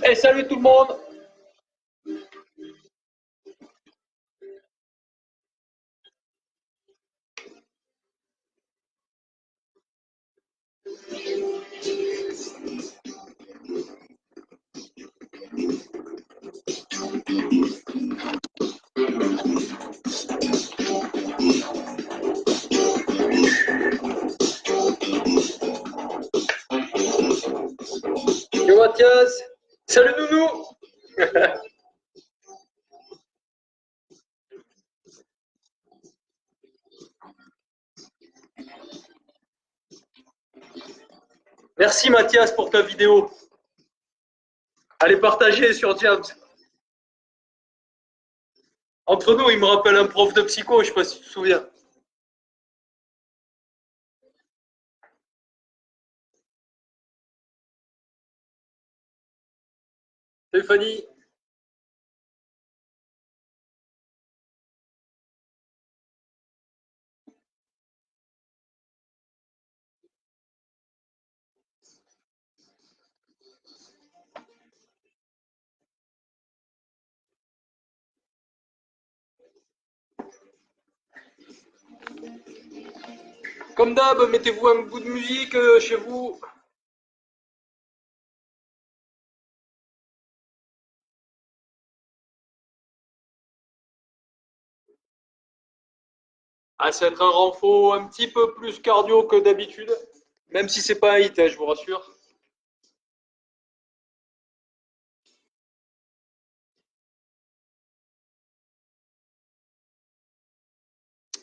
Et salut tout le monde. Yo Mathias. Salut Nounou. Merci Mathias pour ta vidéo. Allez partager sur Jams. Entre nous, il me rappelle un prof de psycho, je sais pas si tu te souviens. Salut Fanny. Comme d'hab, mettez-vous un bout de musique chez vous. Ah, ça va être un renfort un petit peu plus cardio que d'habitude. Même si c'est pas un hit, hein, je vous rassure.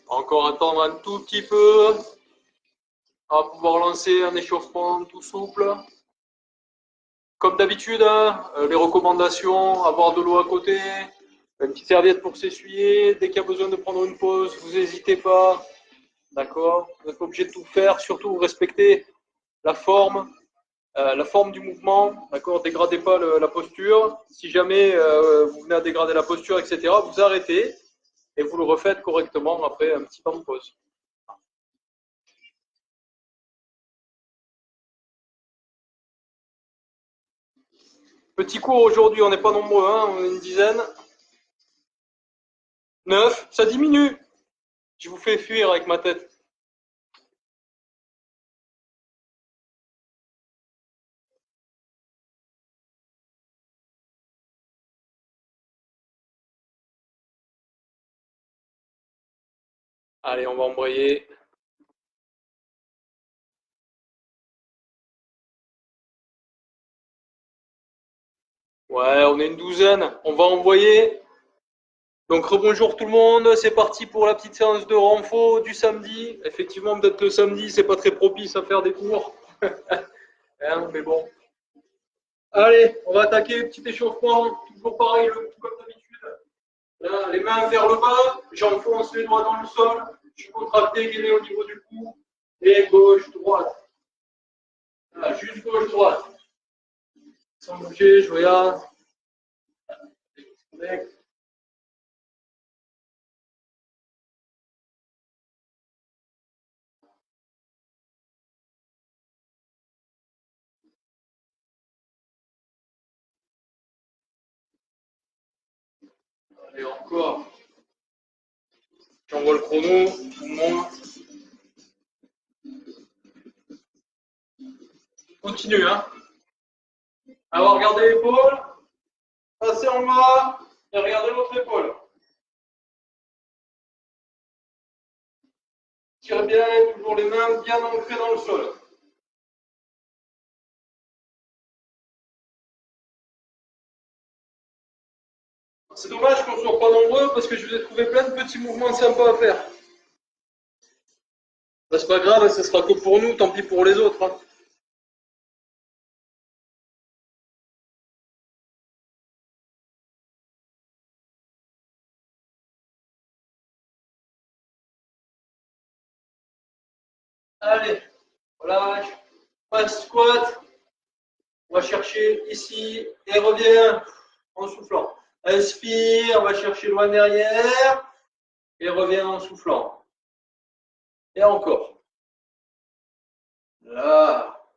Encore attendre un tout petit peu. On va pouvoir lancer un échauffement tout souple. Comme d'habitude, hein, les recommandations, avoir de l'eau à côté, une petite serviette pour s'essuyer. Dès qu'il y a besoin de prendre une pause, vous n'hésitez pas. D'accord. Vous n'êtes pas obligé de tout faire. Surtout, respectez la forme du mouvement. D'accord. Dégradez pas la posture. Si jamais vous venez à dégrader la posture, etc., vous arrêtez et vous le refaites correctement après un petit temps de pause. Petit cours aujourd'hui, on n'est pas nombreux, hein, on est une dizaine. 9, ça diminue. Je vous fais fuir avec ma tête. Allez, on va embrayer. Ouais, on est une douzaine. On va envoyer. Donc rebonjour tout le monde. C'est parti pour la petite séance de renfo du samedi. Effectivement, peut-être le samedi, c'est pas très propice à faire des cours. Hein, mais bon. Allez, on va attaquer. Petit échauffement. Toujours pareil, comme d'habitude. Là, les mains vers le bas. J'enfonce les doigts dans le sol. Je suis contracté, gainé au niveau du cou. Et gauche, droite. Là, juste gauche, droite. Sans bouger, je regarde. Allez, encore. J'envoie le chrono. Tout le monde. Continue, hein. Alors, regardez l'épaule. Passez en bas. Et regardez l'autre épaule. Tirez bien, toujours les mains bien ancrées dans le sol. C'est dommage qu'on ne soit pas nombreux parce que je vous ai trouvé plein de petits mouvements sympas à faire. Ben, c'est pas grave, ce sera que pour nous, tant pis pour les autres. Hein. Allez, relâche. Passe squat. On va chercher ici et reviens en soufflant. Inspire, on va chercher loin derrière et reviens en soufflant. Et encore. Là.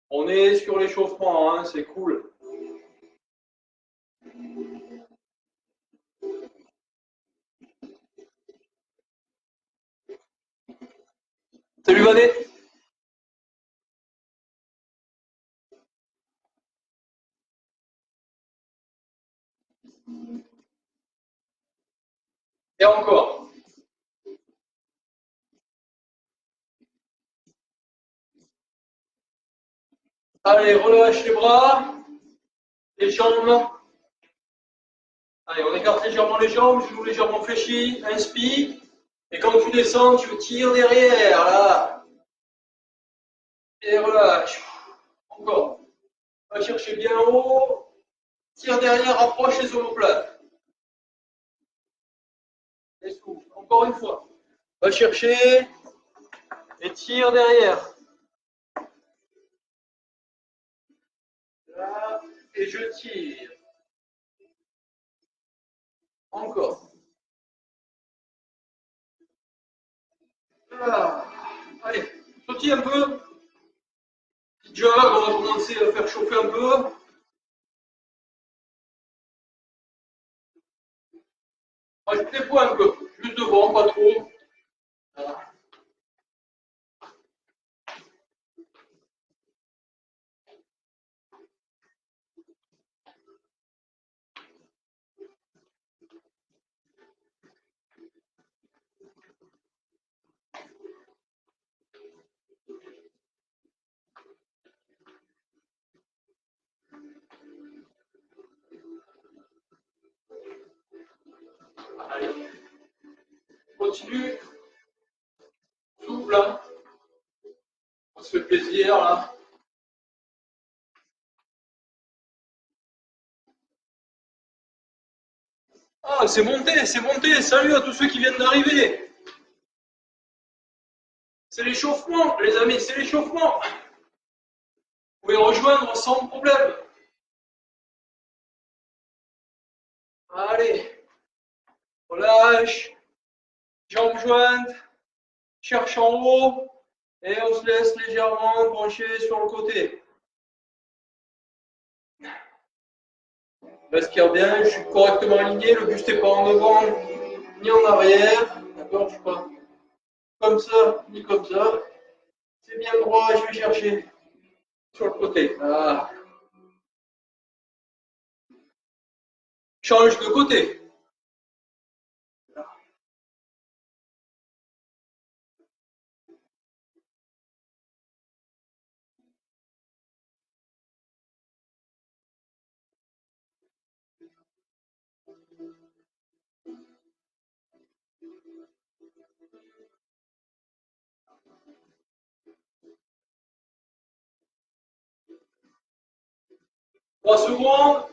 On est sur l'échauffement, hein, c'est cool. Et encore. Allez, relâche les bras, les jambes. Allez, on écarte légèrement les jambes, genoux légèrement fléchis, inspire. Et quand tu descends, tu tires derrière, là. Et relâche. Encore. Va chercher bien haut. Tire derrière, rapproche les omoplates. Et souffle. Encore une fois. Va chercher. Et tire derrière. Là. Et je tire. Encore. Là. Allez, sautille un peu. Petite jog, on va commencer à faire chauffer un peu. Rajoute les poids un peu. Juste devant, pas trop. Voilà. Allez. Continue. Souffle. Hein. On se fait plaisir là. Ah, c'est monté, c'est monté. Salut à tous ceux qui viennent d'arriver. C'est l'échauffement, les amis, c'est l'échauffement. Vous pouvez rejoindre sans problème. Allez, relâche, jambes jointes, cherche en haut et on se laisse légèrement pencher sur le côté. Respire bien, je suis correctement aligné, le buste n'est pas en devant ni en arrière. D'accord, je ne suis pas comme ça ni comme ça. C'est bien droit, je vais chercher sur le côté. Ah. Change de côté. 3 secondes.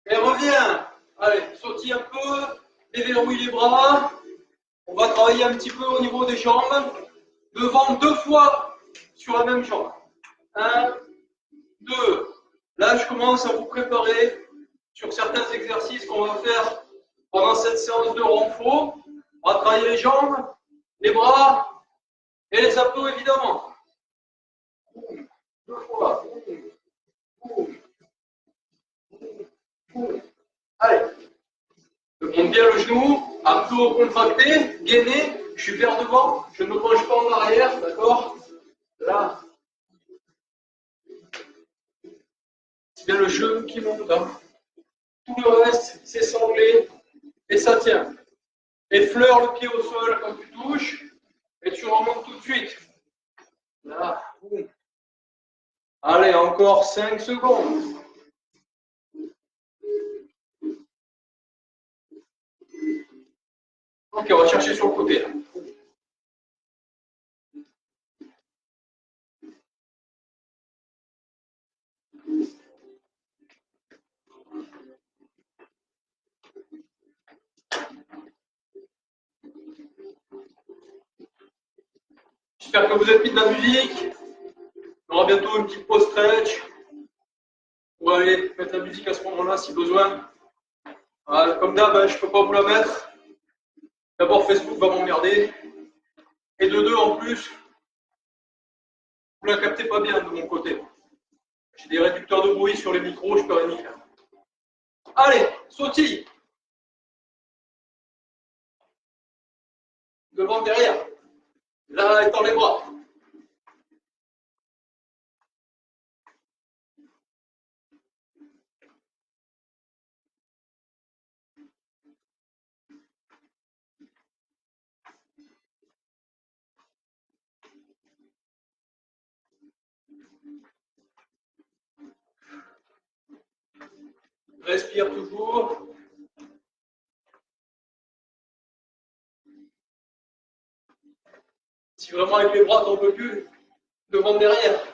Et reviens. Allez, sautille un peu, déverrouille les bras. On va travailler un petit peu au niveau des jambes. Devant 2 fois sur la même jambe. 1, 2. Là, je commence à vous préparer sur certains exercices qu'on va faire pendant cette séance de renfort. On va travailler les jambes, les bras et les abdos évidemment. 2 fois. Allez. Je monte bien le genou, abdos contractés, gainé, je suis vers devant, je ne me penche pas en arrière, d'accord? Là. C'est bien le genou qui monte. Hein. Tout le reste, c'est sanglé et ça tient. Effleure le pied au sol quand tu touches et tu remontes tout de suite. Là. Allez, encore 5 secondes. Ok, on va chercher sur le côté. Là. J'espère que vous êtes mis de la musique. On aura bientôt une petite pause stretch. On va aller mettre la musique à ce moment-là si besoin. Comme d'hab, je ne peux pas vous la mettre. D'abord, Facebook va m'emmerder. Et de deux, en plus, vous ne la captez pas bien de mon côté. J'ai des réducteurs de bruit sur les micros, je peux rien y faire. Allez, sautille. Devant, derrière. Là, étends les bras. Respire toujours. Si vraiment avec les bras, t'en peux plus, devant derrière.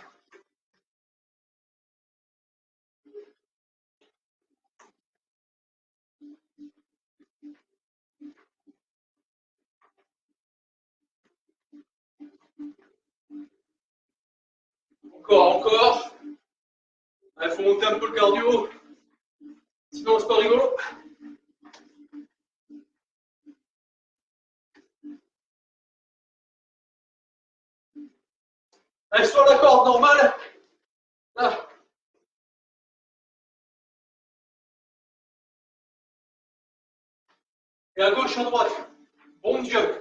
Encore. Il faut monter un peu le cardio. Sinon, c'est pas rigolo. Allez, sur la corde normale. Là. Et à gauche, à droite. Bon jump.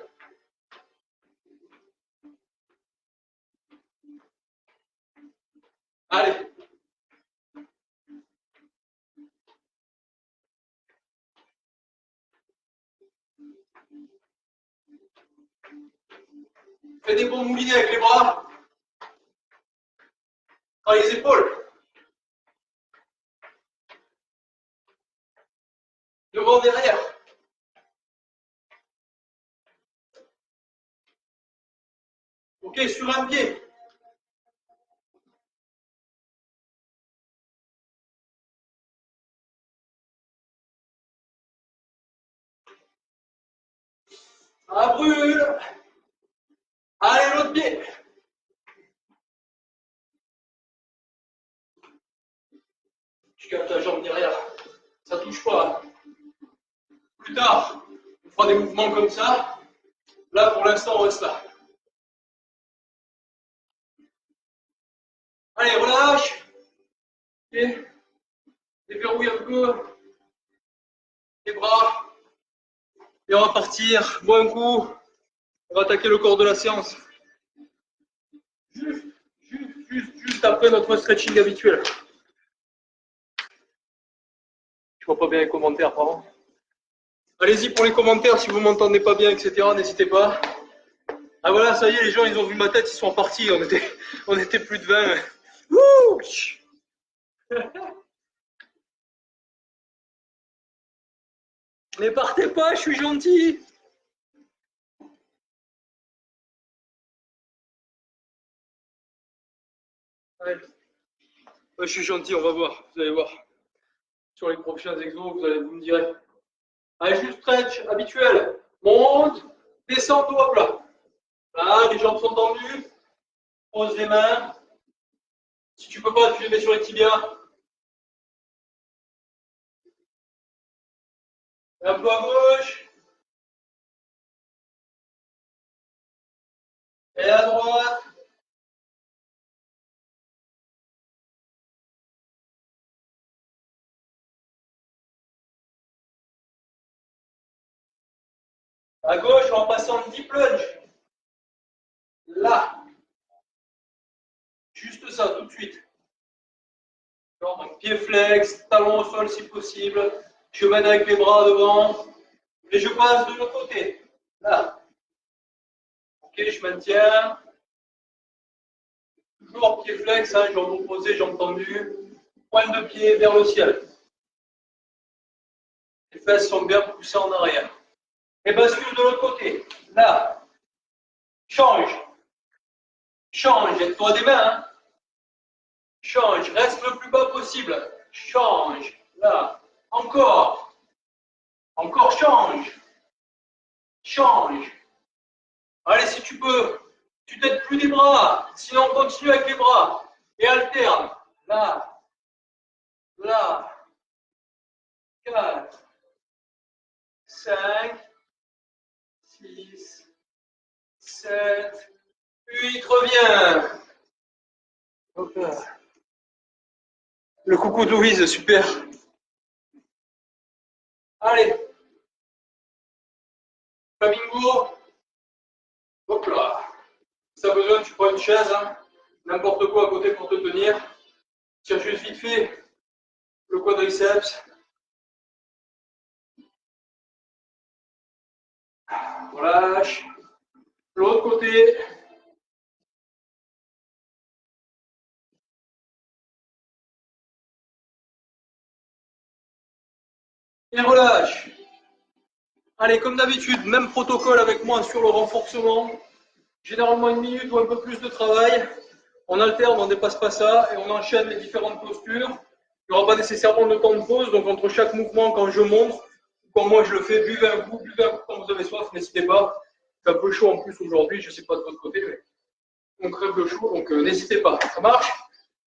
Allez. Fais des bons moulinets avec les bras. Dans les épaules. Devant, derrière. Ok, sur un pied. Ça brûle. Allez, l'autre pied. Tu captes ta jambe derrière. Ça touche pas. Plus tard, on fera des mouvements comme ça. Là, pour l'instant, on reste là. Allez, relâche. Okay. Déverrouille un peu les bras. Et on va partir. Bois un coup. On va attaquer le corps de la séance. Juste après notre stretching habituel. Je vois pas bien les commentaires, pardon. Allez-y pour les commentaires si vous m'entendez pas bien, etc. N'hésitez pas. Ah voilà, ça y est, les gens, ils ont vu ma tête, ils sont partis. On était plus de 20. Wouh. Mais partez pas, je suis gentil. Ouais. Ouais, je suis gentil, on va voir. Vous allez voir. Sur les prochains exos, vous me direz. Allez, juste stretch habituel. Monte, descend, dos à plat. Là, les jambes sont tendues. Pose les mains. Si tu peux pas, tu les mets sur les tibias. Un peu à gauche. Et à droite. À gauche, en passant le deep plunge. Là. Juste ça, tout de suite. Donc, pied flex, talon au sol si possible. Je mène avec les bras devant. Et je passe de l'autre côté. Là. Ok, je maintiens. Toujours pied flex, hein, jambes opposées, jambes tendues. Pointe de pied vers le ciel. Les fesses sont bien poussées en arrière. Et bascule de l'autre côté. Là. Change. Change. Aide-toi des mains. Hein. Change. Reste le plus bas possible. Change. Là. Encore. Encore change. Change. Allez, si tu peux. Tu t'aides plus les bras. Sinon, continue avec les bras. Et alterne. Là. Là. 4. 5. 6. 7. 8. Reviens. Hop là. Le coucou de Louise, super. Allez. Flamingo. Hop là. Si tu as besoin, tu prends une chaise. Hein. N'importe quoi à côté pour te tenir. Tire juste vite fait le quadriceps. Relâche. L'autre côté. Et relâche. Allez, comme d'habitude, même protocole avec moi sur le renforcement. Généralement 1 minute ou un peu plus de travail. On alterne, on ne dépasse pas ça et on enchaîne les différentes postures. Il n'y aura pas nécessairement de temps de pause, donc entre chaque mouvement, quand je montre, quand moi je le fais, buvez un coup quand vous avez soif, n'hésitez pas. C'est un peu chaud en plus aujourd'hui, je ne sais pas de votre côté, mais on crève le chaud, donc n'hésitez pas, ça marche.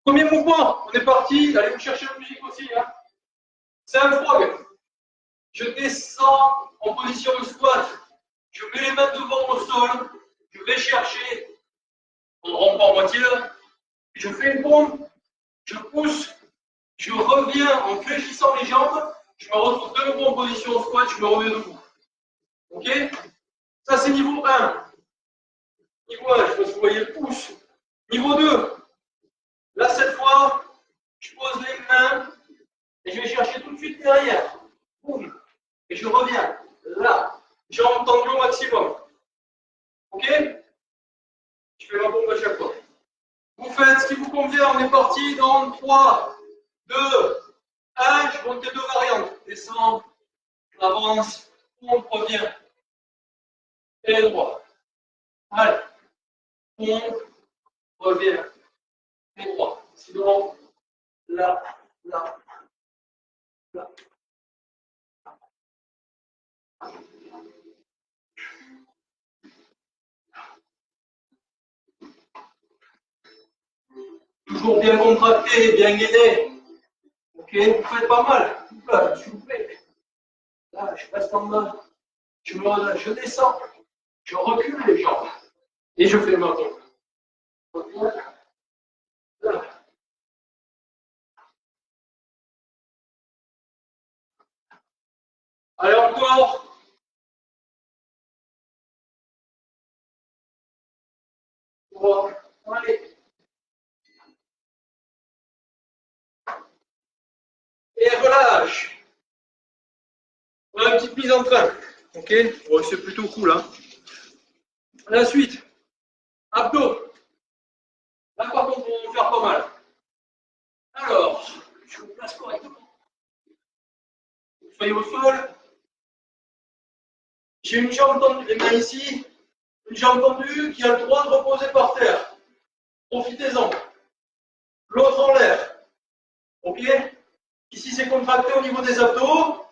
Premier mouvement, on est parti, allez vous chercher la musique aussi. Hein. C'est un frog. Je descends en position de squat, je mets les mains devant au sol, je vais chercher, on rentre en moitié là, je fais une pompe, je pousse, je reviens en fléchissant les jambes, je me retrouve de nouveau en position squat, je me remets debout. Ok? Ça c'est niveau 1. Niveau 1, je sais pas si vous voyez le pouce. Niveau 2, là cette fois, je pose les mains et je vais chercher tout de suite derrière. Boum. Et je reviens là. Jambes tendues au maximum. Ok? Je fais ma pompe à chaque fois. Vous faites ce qui vous convient, on est parti dans 3, 2, 1, je monte les deux variantes. Descends, avance, pompe, revient. Et droit. Allez, pompe, revient. Et droit. Sinon, là, là, là. Toujours bien contracté, bien gainé. Ok, vous faites pas mal. Là, s'il vous plaît. Là, je reste en bas. Je me relâche, je descends. Je recule les jambes. Et je fais ma pompe. Là. Allez, encore. Bon, allez. Et relâche. Voilà une petite mise en train. Ok, bon, c'est plutôt cool. Hein. La suite. Abdos. Là, par contre, on va faire pas mal. Alors, je vous place correctement. Soyez au sol. J'ai une jambe tendue, les mains ici. Une jambe tendue qui a le droit de reposer par terre. Profitez-en. L'autre en l'air. Ok? Ici, c'est contracté au niveau des abdos.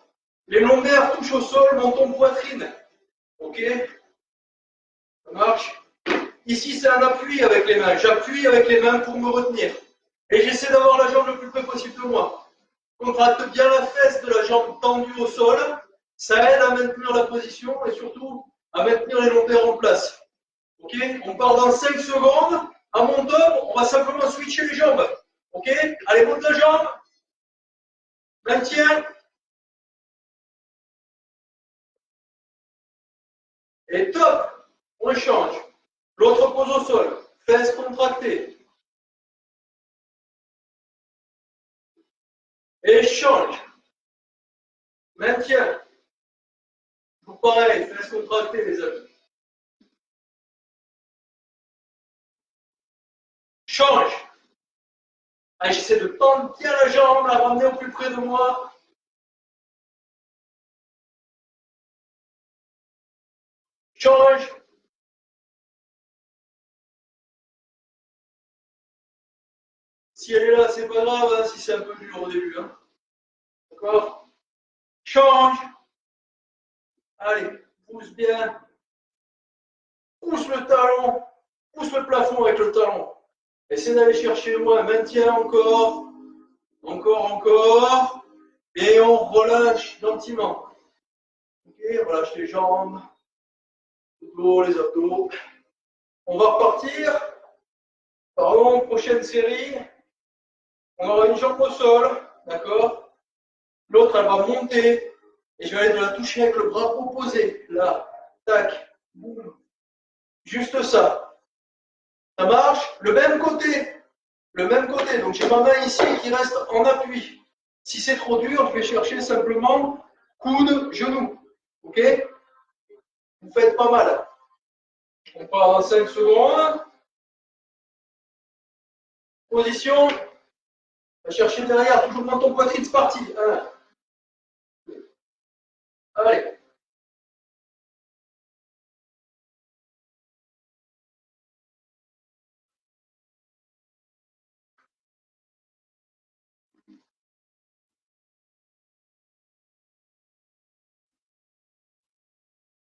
Les lombaires touchent au sol, menton, poitrine. Ok? Ça marche? Ici, c'est un appui avec les mains. J'appuie avec les mains pour me retenir. Et j'essaie d'avoir la jambe le plus près possible de moi. Contracte bien la fesse de la jambe tendue au sol. Ça aide à maintenir la position et surtout à maintenir les lombaires en place. Ok? On part dans 5 secondes. À mon top, on va simplement switcher les jambes. Ok? Allez, monte la jambe. Maintien. Et top. On change. L'autre pose au sol. Fesses contractées. Et change. Maintien. Tout pareil, fesses contractées, les amis. Change. Allez, j'essaie de tendre bien la jambe, la ramener au plus près de moi. Change. Si elle est là, c'est pas grave, hein, si c'est un peu dur au début. Hein. D'accord? Change. Allez, pousse bien. Pousse le talon. Pousse le plafond avec le talon. Essaie d'aller chercher loin. Maintiens encore. Encore, encore. Et on relâche gentiment. Ok, relâche les jambes. Le dos, les abdos. On va repartir. Pardon, prochaine série. On aura une jambe au sol. D'accord? L'autre, elle va monter. Et je vais aller de la toucher avec le bras opposé. Là. Tac. Boum. Juste ça. Ça marche? Le même côté. Le même côté. Donc j'ai ma main ici qui reste en appui. Si c'est trop dur, je vais chercher simplement coude, genou. Ok? Vous faites pas mal. On part en 5 secondes. Position. Va chercher derrière. Toujours menton poitrine, c'est parti. 1, Allez.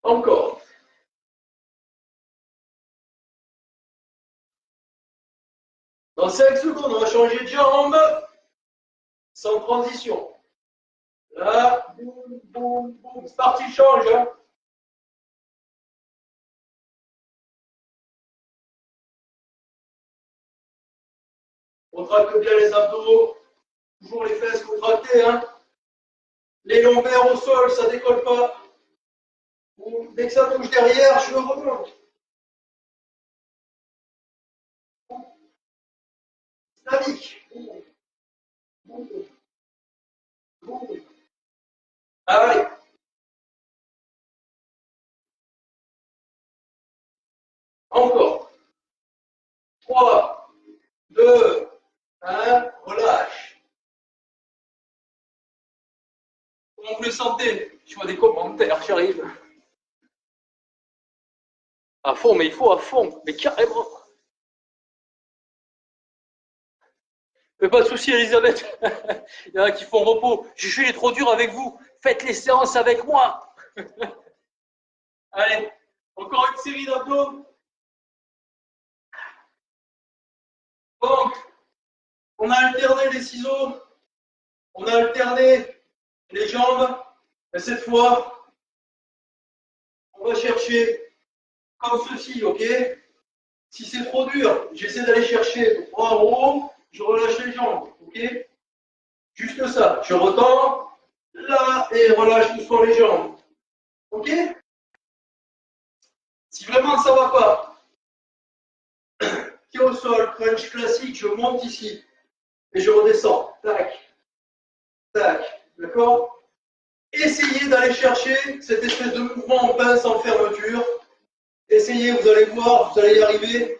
Encore. Dans 5 secondes, on va changer de jambe sans transition. Là, boum, boum, boum. C'est parti, change. Hein. Contracte bien les abdos. Toujours les fesses contractées. Hein. Les lombaires au sol, ça décolle pas. Dès que ça bouge derrière, je remonte. Dynamique. Allez. Encore. 3, 2, 1. Relâche. Comment vous les sentez? Je vois des commentaires, j'arrive. À fond, mais il faut à fond. Mais carrément. Mais pas de souci, Elisabeth. Il y en a qui font repos. Je suis trop dur avec vous. Faites les séances avec moi. Allez, encore une série d'abdos. Donc, on a alterné les ciseaux. On a alterné les jambes. Et cette fois, on va chercher comme ceci, ok? Si c'est trop dur, j'essaie d'aller chercher en haut, je relâche les jambes, ok? Juste ça, je retends, là, et relâche doucement les jambes, ok? Si vraiment ça ne va pas, pied au sol, crunch classique, je monte ici, et je redescends, tac, tac, d'accord? Essayez d'aller chercher cette espèce de mouvement en pince en fermeture. Essayez, vous allez voir, vous allez y arriver.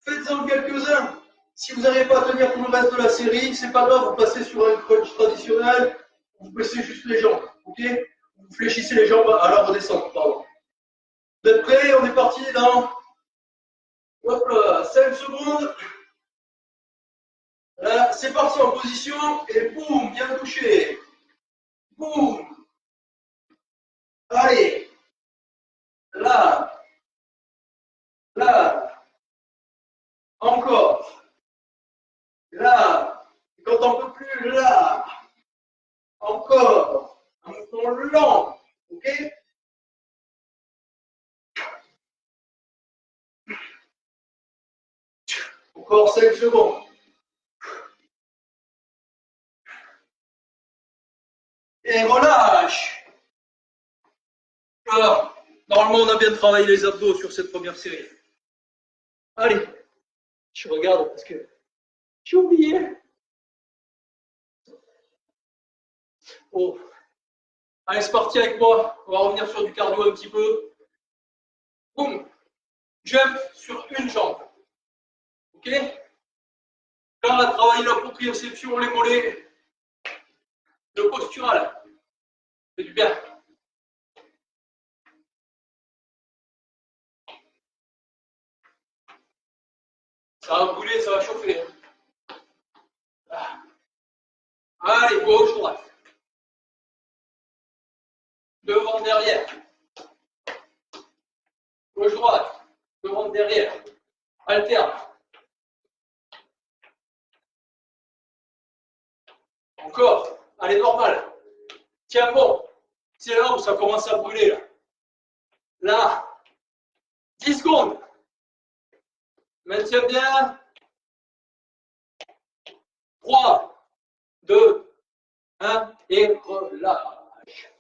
Faites-en quelques-uns. Si vous n'arrivez pas à tenir tout le reste de la série, c'est pas grave, vous passez sur un crunch traditionnel, vous baissez juste les jambes, ok? Vous fléchissez les jambes à la redescente, pardon. Vous êtes prêts? On est parti dans, hop là, 5 secondes. Là, c'est parti en position, et boum, bien touché. Boum. Allez. Là. Là. Encore. Là. Et quand on ne peut plus, là. Encore. Un mouvement lent. Ok? Encore 5 secondes. Et relâche. Alors, normalement, on a bien travaillé les abdos sur cette première série. Allez, je regarde parce que j'ai oublié. Oh. Allez, c'est parti avec moi. On va revenir sur du cardio un petit peu. Boum. Jump sur une jambe. Ok? Là, on a travaillé la proprioception, les mollets, le postural. C'est du bien. Ça va brûler, ça va chauffer. Allez, gauche, droite. Devant, derrière. Gauche, droite. Devant, derrière. Alterne. Encore. Allez, normal. Tiens bon. C'est là où ça commence à brûler. Là. 10 secondes. Maintiens bien. 3, 2, 1 et relâche.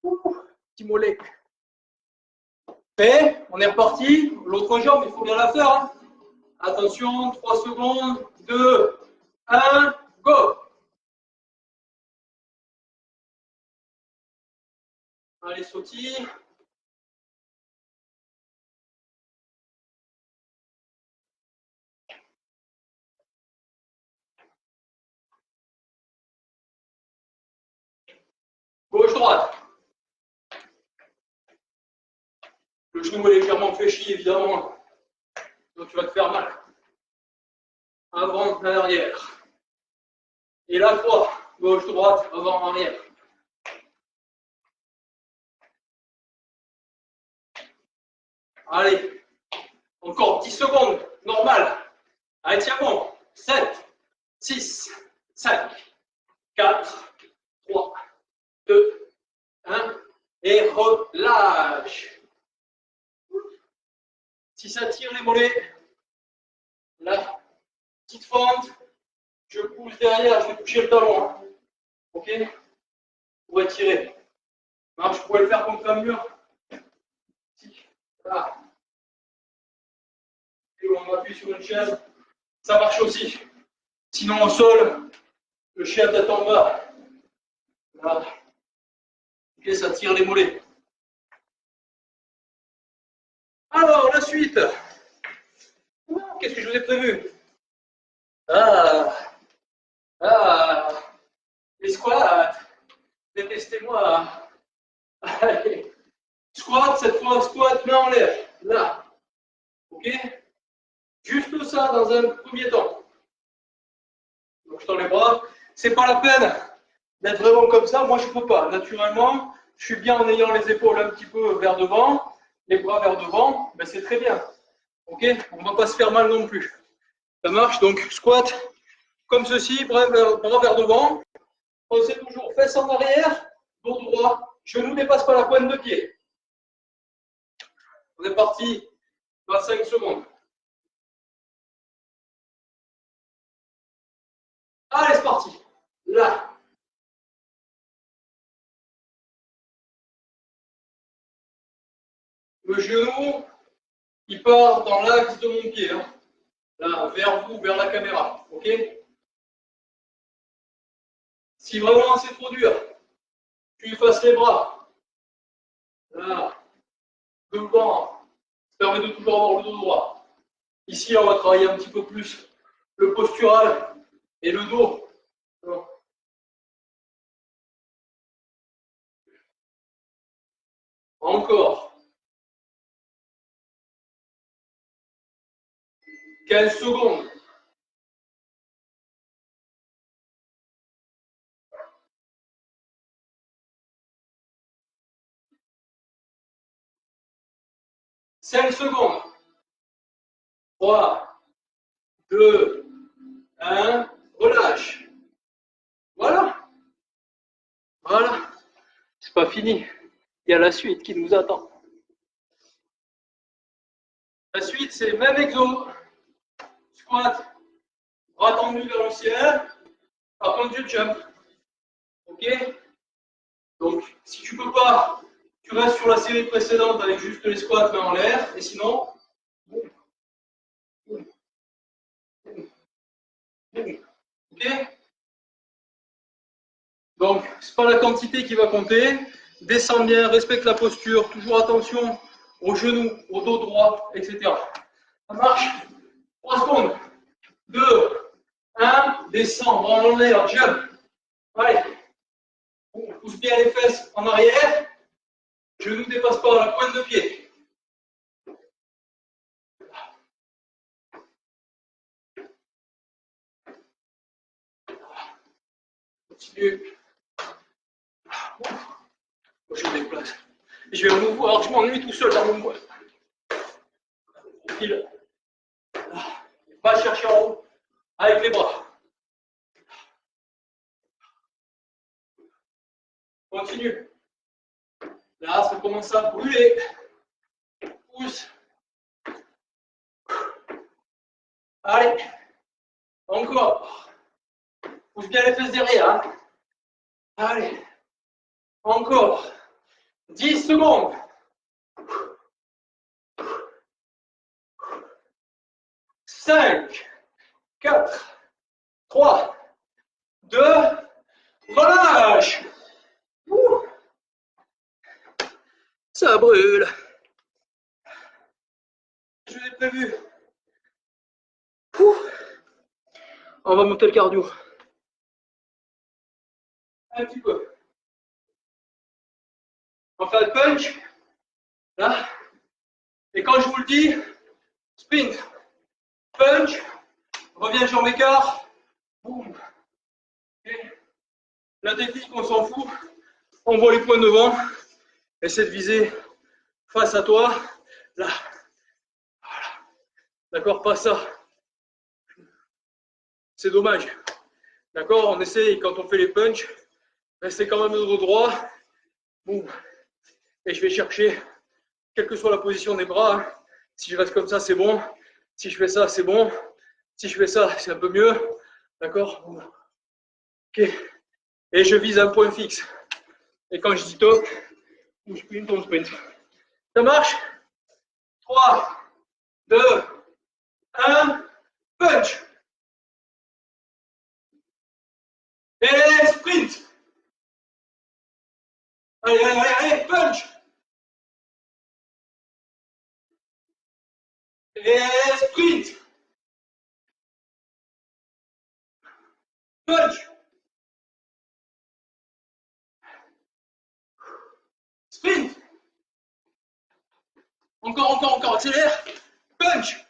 Petit mollet. Prêt? On est reparti. L'autre jambe, il faut bien la faire. Hein. Attention, 3 secondes. 2, 1, go. Allez, sautille. Gauche, droite. genou est légèrement fléchi, évidemment. Donc tu vas te faire mal. Avant, arrière. Et la croix, gauche, droite, avant, arrière. Allez, encore 10 secondes, normal. Allez, tiens bon. 7, 6, 5, 4, 3, 2, 1. Et relâche. Si ça tire les mollets, la petite fente, je pousse derrière, je vais toucher le talon. Hein. Ok? Pour étirer. Alors, je pourrais le faire contre un mur. Voilà. Et on appuie sur une chaise. Ça marche aussi. Sinon, au sol, le chien tête en bas. Voilà. Ok, ça tire les mollets. Alors, la suite. Qu'est-ce que je vous ai prévu? Les squats. Détestez-moi. Allez. Squat, cette fois, squat, main en l'air. Là. Ok? Juste ça dans un premier temps. Donc, je tends les bras. C'est pas la peine d'être vraiment comme ça. Moi, je peux pas. Naturellement, je suis bien en ayant les épaules un petit peu vers devant, les bras vers devant. Ben, c'est très bien. Ok? On ne va pas se faire mal non plus. Ça marche? Donc, squat comme ceci, bras vers devant. Pensez toujours fesses en arrière, dos droit. Genou ne dépasse pas la pointe de pied. On est parti. 25 secondes. Allez, c'est parti. Là. Le genou, il part dans l'axe de mon pied. Hein. Là, vers vous, vers la caméra. Ok? Si vraiment c'est trop dur, tu effaces les bras. Là. Devant. Ça permet de toujours avoir le dos droit. Ici, on va travailler un petit peu plus le postural et le dos. Encore. 15 secondes. Cinq secondes. 3, 2, 1. Relâche. Voilà. Voilà. C'est pas fini. Il y a la suite qui nous attend. La suite, c'est même exo. Squat. Bras tendus vers le ciel. Par contre, du jump. Ok? Donc, si tu peux pas, tu restes sur la série précédente avec juste les squats main en l'air. Et sinon, boum, boum, boum, boum. Ok? Donc, c'est pas la quantité qui va compter. Descends bien, respecte la posture, toujours attention aux genoux, au dos droit, etc. Ça marche? 3 secondes. 2, 1, descends, bras en l'air, jump. Allez. On pousse bien les fesses en arrière. Genou ne dépasse pas la pointe de pied. Continue. Je me déplace. Je vais à nouveau, alors je m'ennuie tout seul dans mon bois. Profil. Va chercher en haut avec les bras. Continue. Là, ça commence à brûler. Pousse. Allez. Encore. Pousse bien les fesses derrière. Hein. Allez. Encore. 10 secondes. 5, 4, 3, 2, relâche. Ça brûle. Je l'ai prévu. On va monter le cardio. Un petit peu. On va faire le punch. Là. Et quand je vous le dis, sprint, punch, reviens jambe écart, boum. Okay. La technique, on s'en fout. On voit les points devant. Essaie de viser face à toi. Là. Voilà. D'accord, pas ça. C'est dommage. D'accord, on essaye, quand on fait les punchs, rester quand même de dos droit. Boum. Et je vais chercher, quelle que soit la position des bras. Hein. Si je reste comme ça, c'est bon. Si je fais ça, c'est bon. Si je fais ça, c'est un peu mieux. D'accord. Ok. Et je vise un point fixe. Et quand je dis top, ou sprint, on sprint. Ça marche? 3, 2, 1, punch. Et sprint. Allez, allez, allez, allez, punch. Et sprint. Punch. Sprint. Encore, encore, encore, accélère. Punch.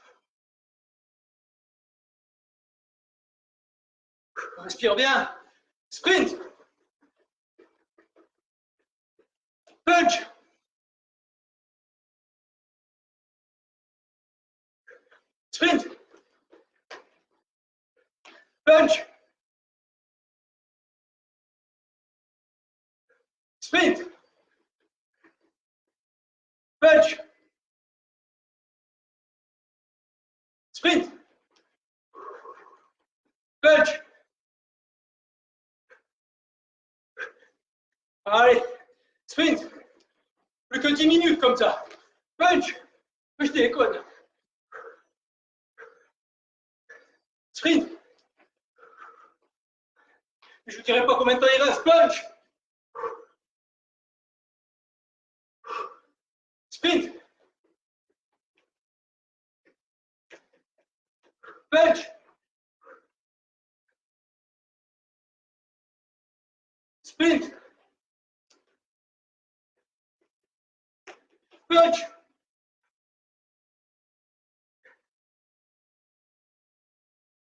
Respire bien. Sprint. Punch. Sprint. Punch. Sprint. Punch. Sprint. Punch. Allez. Sprint. Plus que 10 minutes comme ça. Punch. Je déconne. Sprint. Je ne vous dirai pas combien de temps il reste. Punch. Sprint. Punch. Sprint. Punch.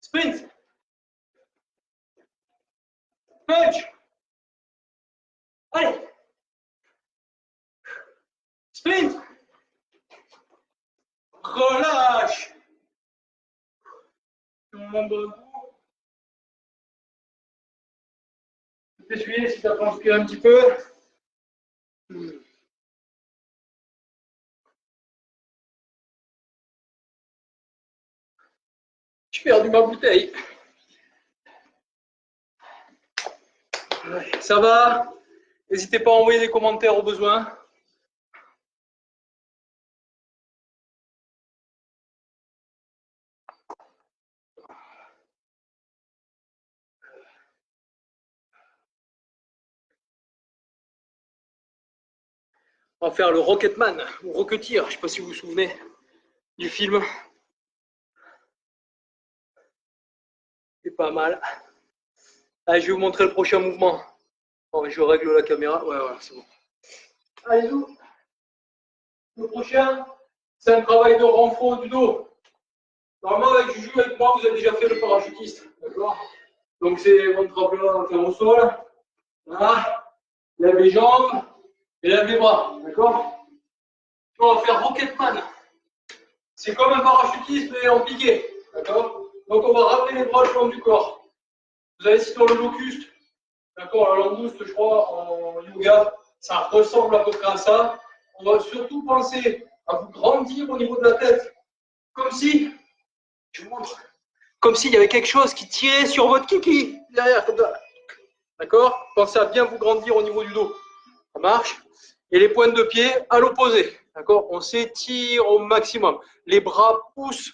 Sprint. Punch. Allez. Sprint. Relâche. Mon bon coup. Tu peux essuyer si tu as transpiré un petit peu. J'ai perdu ma bouteille. Ça va? N'hésitez pas à envoyer des commentaires au besoin. On va faire le Rocketman ou Rocketeer, je ne sais pas si vous vous souvenez du film. C'est pas mal. Allez, je vais vous montrer le prochain mouvement. Bon, je règle la caméra. Ouais, voilà, c'est bon. Allez-y. Le prochain, c'est un travail de renfort du dos. Normalement, avec Juju, avec moi, vous avez déjà fait le parachutiste. D'accord? Donc, c'est votre tremplin à faire au sol. Voilà. Lève les jambes et lève les bras. D'accord? On va faire Rocketman. C'est comme un parachutiste, mais en piqué. D'accord? Donc, on va ramener les bras le long du corps. Vous avez sur le locuste. D'accord? La langouste, je crois, en yoga, ça ressemble à peu près à ça. On va surtout penser à vous grandir au niveau de la tête. Comme si, je vous montre, comme s'il y avait quelque chose qui tirait sur votre kiki, derrière, comme ça. D'accord? Pensez à bien vous grandir au niveau du dos. Ça marche? Et les pointes de pied à l'opposé. D'accord? On s'étire au maximum. Les bras poussent,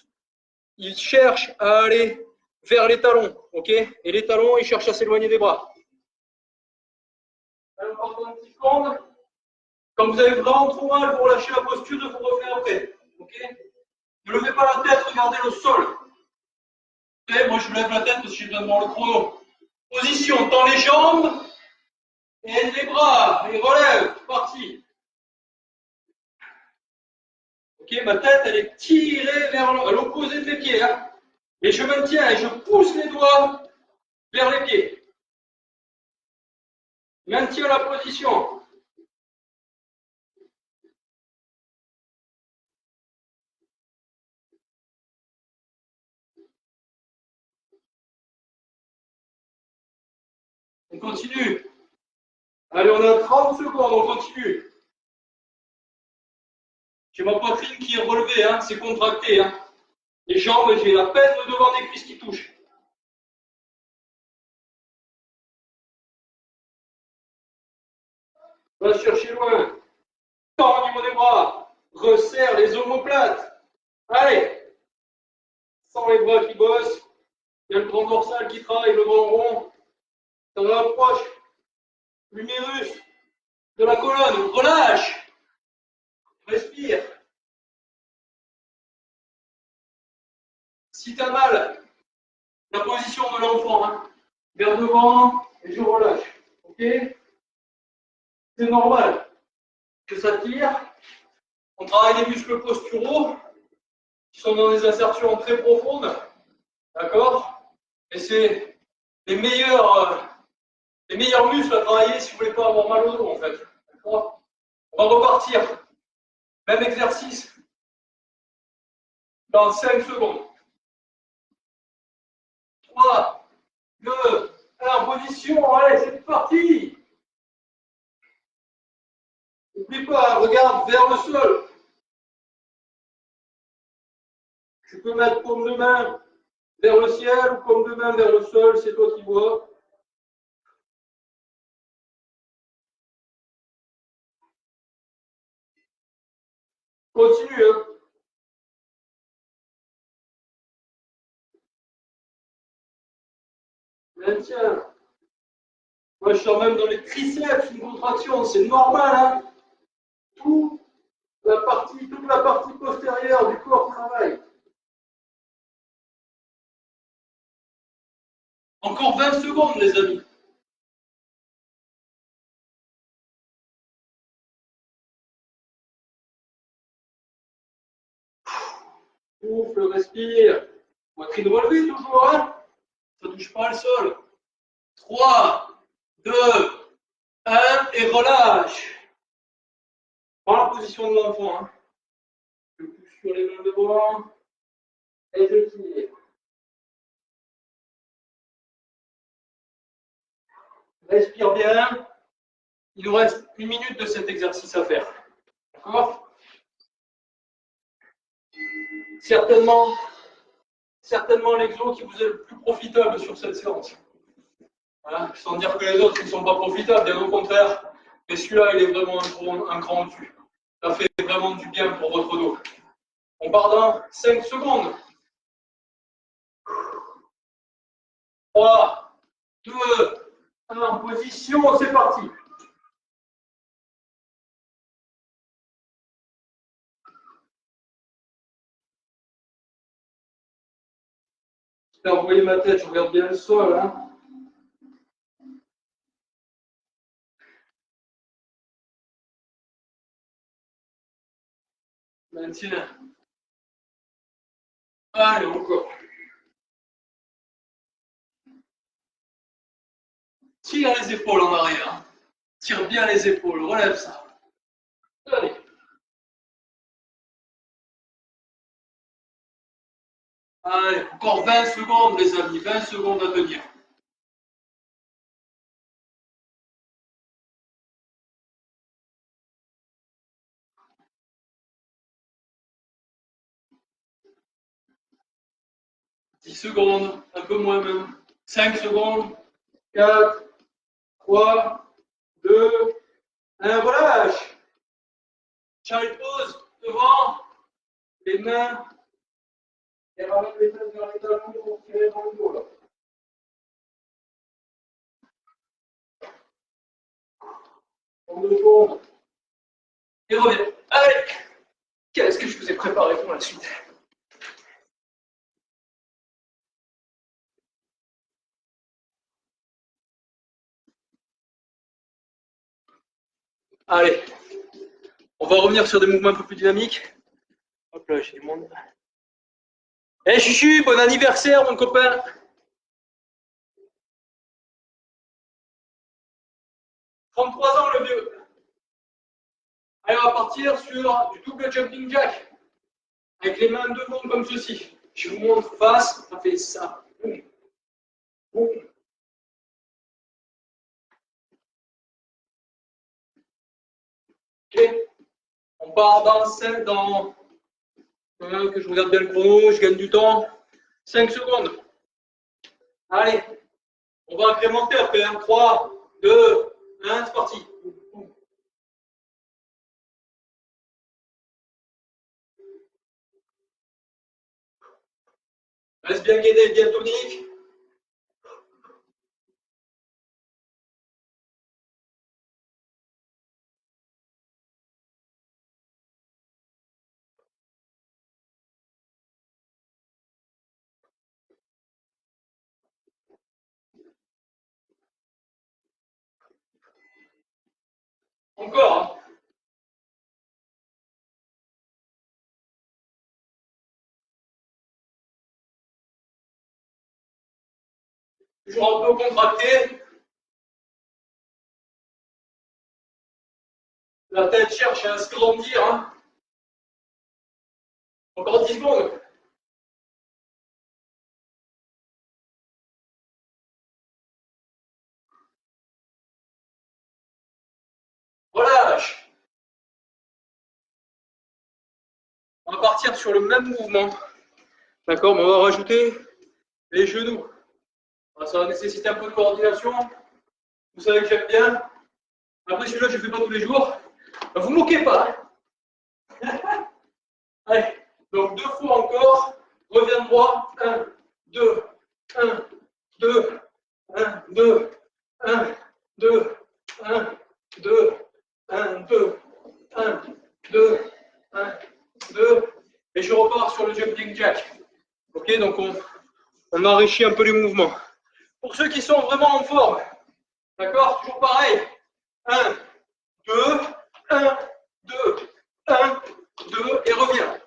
ils cherchent à aller vers les talons. Ok? Et les talons, ils cherchent à s'éloigner des bras. Alors, partons un petit seconde. Quand vous avez vraiment trop mal pour lâcher la posture, vous revenez après. Okay, ne levez pas la tête, regardez le sol. Okay, moi, je lève la tête parce que j'ai besoin de voir le chrono. Position, tend les jambes et les bras, et relève. Parti. Ok, ma tête, elle est tirée vers l'opposé de mes pieds. Hein. Et je maintiens et je pousse les doigts vers les pieds. Maintiens la position. On continue. Allez, on a 30 secondes, on continue. J'ai ma poitrine qui est relevée, hein, c'est contracté. Hein. Les jambes, j'ai à peine le devant des cuisses qui touche. Va chercher loin. Tends au niveau des bras. Resserre les omoplates. Allez. Sans les bras qui bossent. Il y a le grand dorsal qui travaille, le grand rond. Ça rapproche l'humérus de la colonne. Relâche. Respire. Si tu as mal, la position de l'enfant, hein, vers devant et je relâche. Ok? C'est normal que ça tire. On travaille les muscles posturaux qui sont dans des insertions très profondes. D'accord? Et c'est les meilleurs muscles à travailler si vous voulez pas avoir mal au dos, en fait. D'accord? On va repartir. Même exercice dans 5 secondes. 3, 2, 1, position. Allez, c'est parti. N'oublie pas, regarde vers le sol. Tu peux mettre paume de main vers le ciel ou paume de main vers le sol, c'est toi qui vois. Continue. Hein. Maintiens. Moi, je sens même dans les triceps une contraction, c'est normal. Hein. Toute la partie postérieure du corps travaille. Encore 20 secondes, les amis. Souffle, respire. Poitrine relevée toujours, hein. Ça ne touche pas le sol. 3, 2, 1 et relâche. Prends la position de l'enfant. Hein. Je pousse sur les mains devant et je tire. Respire bien. Il nous reste 1 minute de cet exercice à faire. D'accord? Certainement l'exo qui vous est le plus profitable sur cette séance. Voilà, sans dire que les autres ne sont pas profitables, bien au contraire. Mais celui-là, il est vraiment un cran au-dessus. Ça fait vraiment du bien pour votre dos. On part dans 5 secondes. 3, 2, 1, position, c'est parti. J'espère que vous voyez ma tête, je regarde bien le sol. Hein. Maintiens. Allez, encore. Tire les épaules en arrière. Tire bien les épaules, relève ça. Allez. Allez, encore 20 secondes, les amis, 20 secondes à tenir. « 10 secondes, un peu moins même. 5 secondes. 4, 3, 2, 1, relâche. Child pose, devant, les mains, et ramène les fesses vers les talons pour tirer dans le dos. Là. En 2 secondes. Et reviens. Allez, qu'est-ce que je vous ai préparé pour la suite? Allez, on va revenir sur des mouvements un peu plus dynamiques. Hop là, j'ai du monde. Eh Chuchu, bon anniversaire mon copain. 33 ans le vieux. Allez, on va partir sur du double jumping jack. Avec les mains devant comme ceci. Je vous montre face, ça fait ça. Boum. Boum. Ok. On part dans 5, dans... que je regarde bien le chrono, je gagne du temps. 5 secondes. Allez, on va incrémenter après. 3, 2, 1, c'est parti. Reste bien guidé, bien tonique. Encore. Hein. Toujours un peu contracté. La tête cherche à se grandir. Hein. Encore 10 secondes. Relâche. On va partir sur le même mouvement. D'accord, mais on va rajouter les genoux. Ça va nécessiter un peu de coordination. Vous savez que j'aime bien. Après, celui-là, je ne fais pas tous les jours. Vous ne me moquez pas. Hein. Allez, donc 2 fois encore. Reviens droit. 1, 2, 1, 2, 1, 2, 1, 2, 1, 2, 1, 2, 1, 2, 1, 2. Et je repars sur le jumping jack. Ok, donc on enrichit un peu les mouvements. Pour ceux qui sont vraiment en forme, d'accord, toujours pareil. 1, 2, 1, 2, 1, 2, et reviens.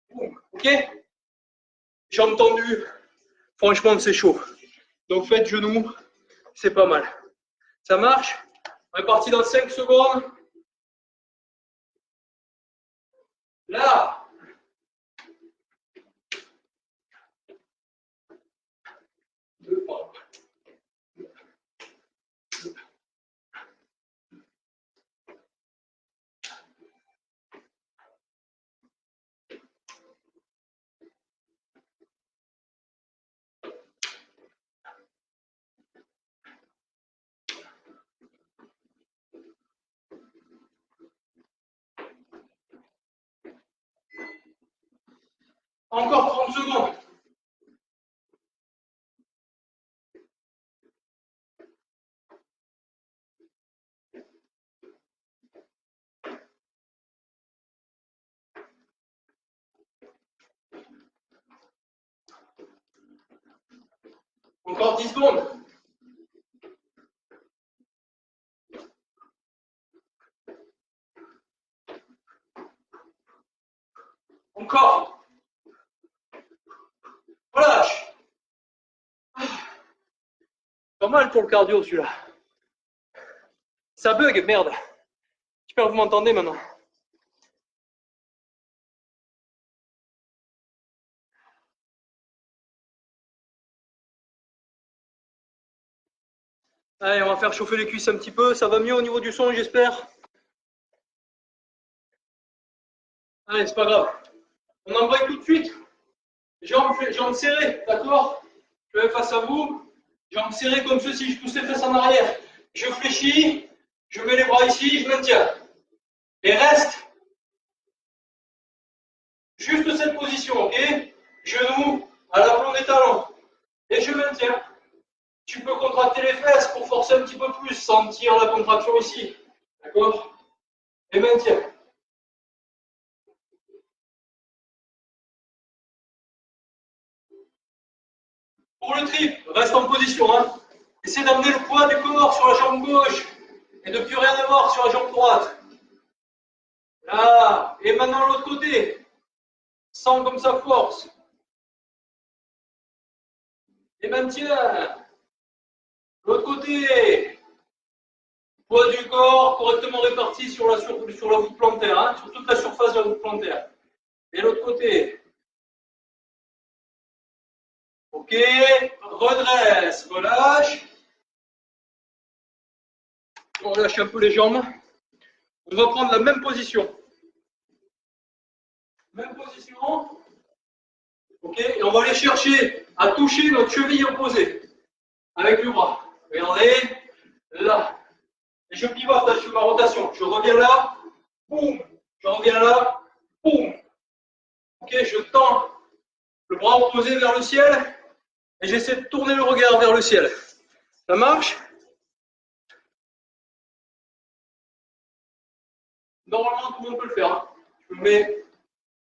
Boum, ok? Jambes tendues, franchement, c'est chaud. Donc faites genoux, c'est pas mal. Ça marche? On est parti dans 5 secondes. Là. Encore 30 secondes. Encore 10 secondes. Encore. Relâche. Pas mal pour le cardio celui-là. Ça bug, merde. J'espère que vous m'entendez maintenant. Allez, on va faire chauffer les cuisses un petit peu. Ça va mieux au niveau du son, j'espère. Allez, c'est pas grave. On embraye tout de suite. Jambes serrées, d'accord? Je vais face à vous. Jambes serrées comme ceci. Je pousse les fesses en arrière. Je fléchis. Je mets les bras ici. Je maintiens. Et reste juste cette position, ok? Genoux à l'aplomb des talons. Et je maintiens. Tu peux contracter les fesses pour forcer un petit peu plus, sentir la contraction ici. D'accord? Et maintiens. Pour le trip, reste en position. Hein. Essaie d'amener le poids du corps sur la jambe gauche et de ne plus rien avoir sur la jambe droite. Là. Et maintenant l'autre côté. Sens comme ça force. Et maintien. L'autre côté. Poids du corps correctement réparti sur la voûte plantaire, hein, sur toute la surface de la voûte plantaire. Et l'autre côté. Ok, redresse, relâche. On relâche un peu les jambes. On va prendre la même position. Même position. Ok, et on va aller chercher à toucher notre cheville opposée avec le bras. Regardez, là. Et je pivote là, je fais ma rotation. Je reviens là, boum. Je reviens là, boum. Ok, je tends le bras opposé vers le ciel et j'essaie de tourner le regard vers le ciel. Ça marche? Normalement, tout le monde peut le faire. Hein. Je me mets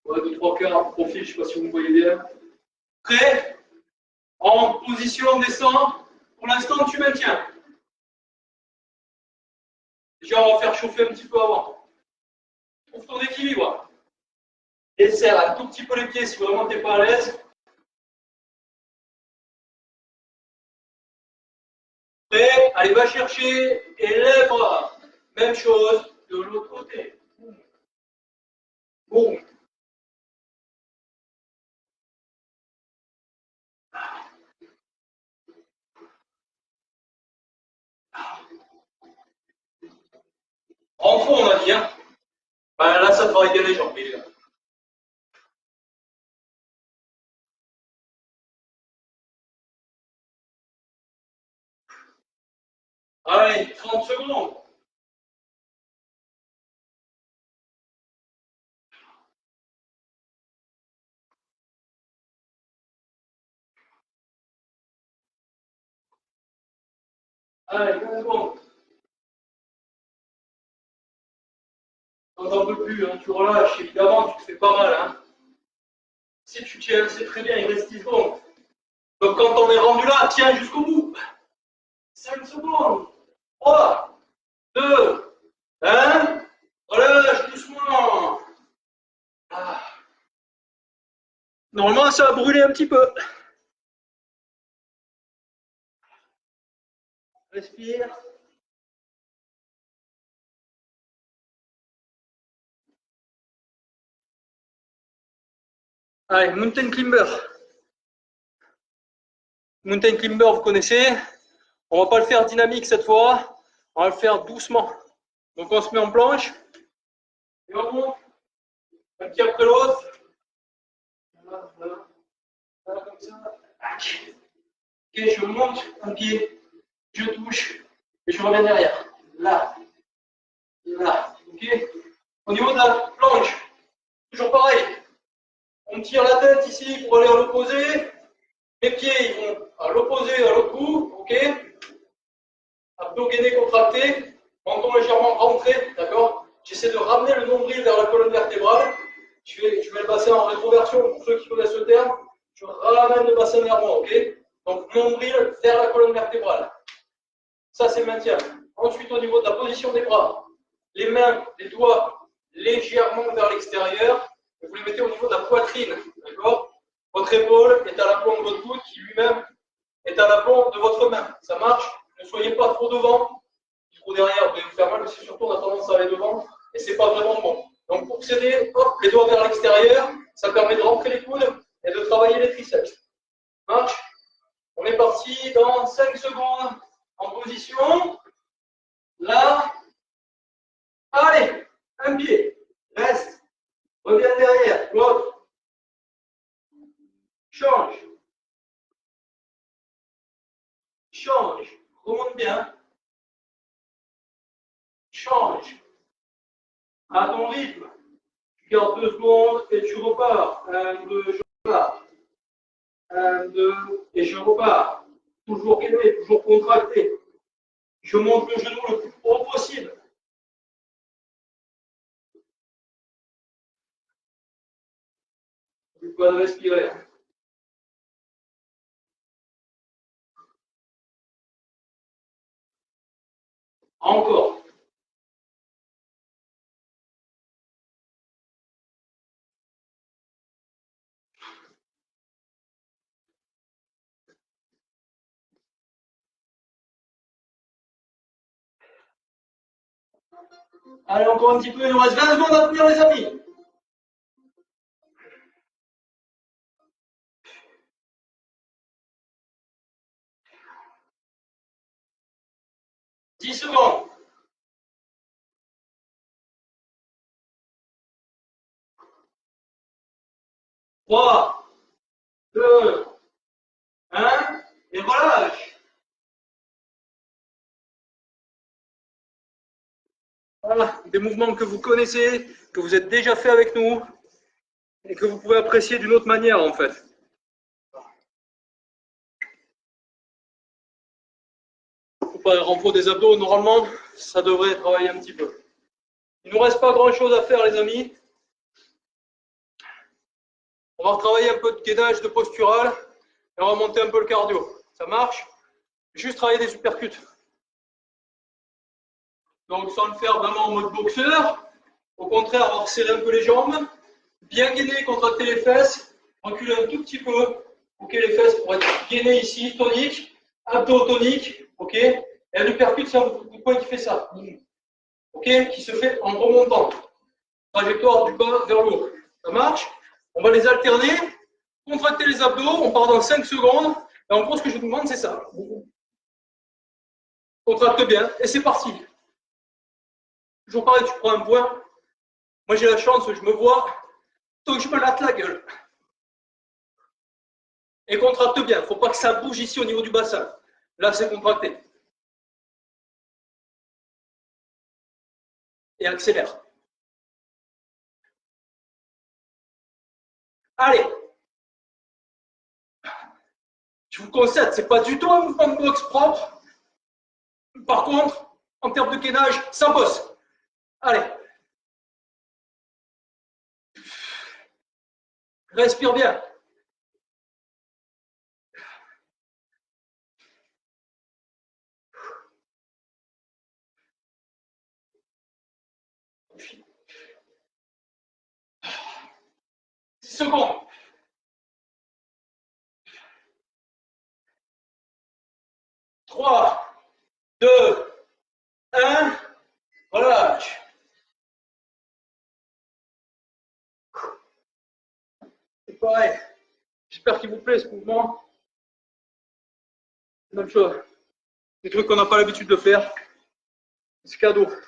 2-3 quarts en profil, je ne sais pas si vous me voyez bien. Prêt? En position, on descend. Pour l'instant, tu maintiens. Déjà, on va faire chauffer un petit peu avant. Trouve ton équilibre. Et serre un tout petit peu les pieds si vraiment tu n'es pas à l'aise. Prêt? Allez, va chercher et lève. Même chose de l'autre côté. Boum. En fond, on a dit. Hein. Ben, là, ça travaille bien les jambes. Allez, 30 secondes. Allez, 15 secondes. On n'en peut plus, hein. Tu relâches, évidemment, tu te fais pas mal. Hein. Si tu tiens, c'est très bien, il reste 10 secondes. Donc quand on est rendu là, tiens jusqu'au bout. 5 secondes. 3, 2, 1. Relâche doucement. Ah. Normalement, ça va brûler un petit peu. Respire. Allez, mountain climber. Mountain climber, vous connaissez. On ne va pas le faire dynamique cette fois. On va le faire doucement. Donc on se met en planche. Et on monte. Un pied après l'autre. Voilà, voilà. Voilà, comme ça. Ok, je monte un pied. Je touche. Et je reviens derrière. Là. Là. Ok. Au niveau de la planche, toujours pareil. On tire la tête ici pour aller à l'opposé. Les pieds ils vont à l'opposé, à l'autre bout. Ok. Abdos gainés contractés. Menton légèrement rentré. D'accord. J'essaie de ramener le nombril vers la colonne vertébrale. Je mets le bassin en rétroversion pour ceux qui connaissent ce terme. Je ramène le bassin vers moi. Ok. Donc nombril vers la colonne vertébrale. Ça c'est le maintien. Ensuite au niveau de la position des bras. Les mains, les doigts légèrement vers l'extérieur. Vous les mettez au niveau de la poitrine. D'accord. Votre épaule est à l'aplomb de votre coude qui lui-même est à l'aplomb de votre main. Ça marche. Ne soyez pas trop devant, trop derrière, vous allez vous faire mal, mais c'est surtout on a tendance à aller devant et c'est pas vraiment bon. Donc pour céder, hop, les doigts vers l'extérieur, ça permet de rentrer les coudes et de travailler les triceps. Ça marche. On est parti dans 5 secondes en position. Là. Allez, un pied. Reste. Reviens derrière. L'autre. Change. Change. Remonte bien. Change. À ton rythme. Tu gardes 2 secondes et tu repars. 1, 2, je repars. 1, 2, et je repars. Toujours gainé, toujours contracté. Je monte le genou le plus haut possible. N'oublie pas de respirer. Encore. Allez, encore un petit peu, il nous reste 20 secondes à tenir, les amis. « 10 secondes. 3, 2, 1, et relâche. Voilà, des mouvements que vous connaissez, que vous êtes déjà fait avec nous et que vous pouvez apprécier d'une autre manière en fait. Faut pas renfort des abdos, normalement, ça devrait travailler un petit peu. Il ne nous reste pas grand chose à faire, les amis. On va retravailler un peu de gainage, de postural et on va monter un peu le cardio. Ça marche? Juste travailler des supercuts. Donc sans le faire vraiment en mode boxeur, au contraire, on va resserrer un peu les jambes, bien gainer, contracter les fesses, reculer un tout petit peu, ok, les fesses pour être gainées ici, tonique, abdos tonique, ok, et le percute, c'est un point qui fait ça, ok, qui se fait en remontant, trajectoire du bas vers le haut, ça marche? On va les alterner, contracter les abdos, on part dans 5 secondes, et en gros, ce que je vous demande, c'est ça. Contracte bien, et c'est parti. Toujours pareil, tu prends un point. Moi, j'ai la chance, je me vois, donc je me latte la gueule. Et contracte bien. Il ne faut pas que ça bouge ici au niveau du bassin. Là, c'est contracté. Et accélère. Allez. Je vous concède, ce n'est pas du tout un mouvement de boxe propre. Par contre, en termes de gainage, ça bosse. Allez. Respire bien. Secondes. 3, 2, 1. Relâche. C'est pareil. J'espère qu'il vous plaît ce mouvement. Même chose. Des trucs qu'on n'a pas l'habitude de faire. C'est cadeau. Un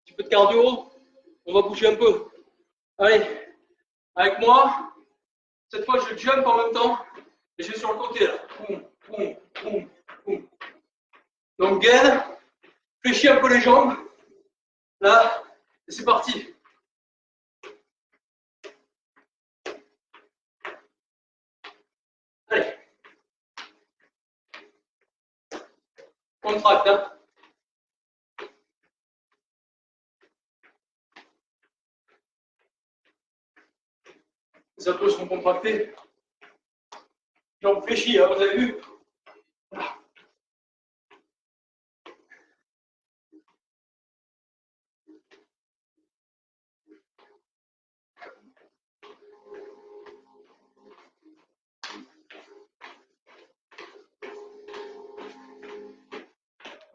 petit peu de cardio. On va bouger un peu. Allez. Avec moi. Cette fois, je jump en même temps. Et je vais sur le côté là. Boum, boum, boum, boum. Donc, gaine. Fléchis un peu les jambes. Là. Et c'est parti. Allez. Contracte. Hein. Les abdos sont contractés. Jambes fléchies, hein, vous avez vu?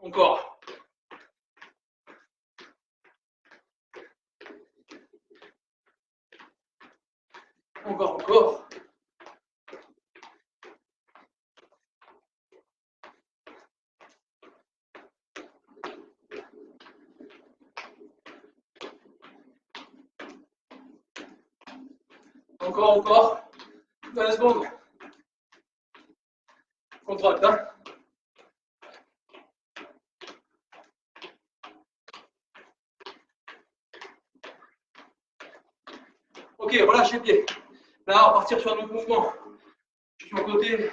Encore. Encore, encore. Encore, encore. 20 secondes. Contracte. Hein. Ok, relâche les pieds. Là, on va partir sur un autre mouvement. Je suis sur le côté.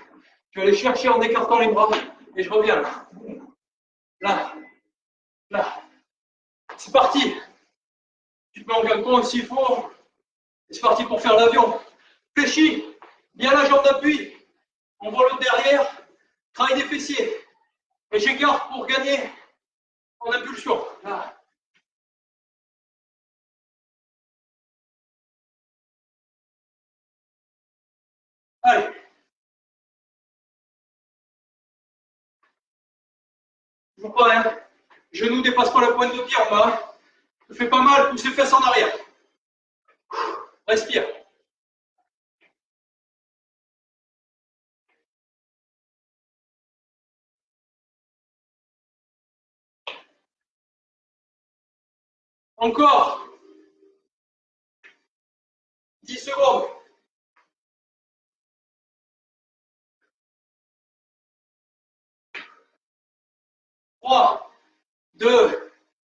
Je vais aller chercher en écartant les bras. Et je reviens là. Là. Là. C'est parti. Tu peux en galgon s'il faut. Et c'est parti pour faire l'avion. Fléchis. Bien la jambe d'appui. On voit l'autre derrière. Travail des fessiers. Et j'écarte pour gagner en impulsion. Là. Allez. Toujours pas, hein. Genou dépasse pas la pointe de pied en bas. Ça fait pas mal, pousse les fesses en arrière. Respire. Encore. 10 secondes. 3, 2,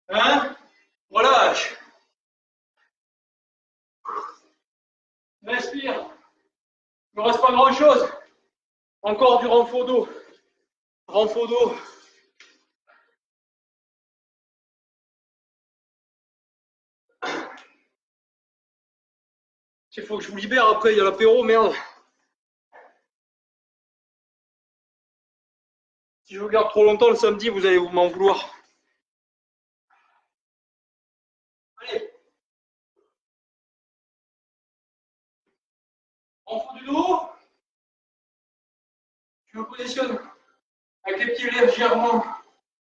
1. Relâche. Respire. Il ne reste pas grand chose. Encore du renfort d'eau. Renfort d'eau. Il faut que je vous libère après, il y a l'apéro, merde. Si je vous garde trop longtemps le samedi, vous allez m'en vouloir. Allez. Renfort du dos. Je me positionne avec les pieds légèrement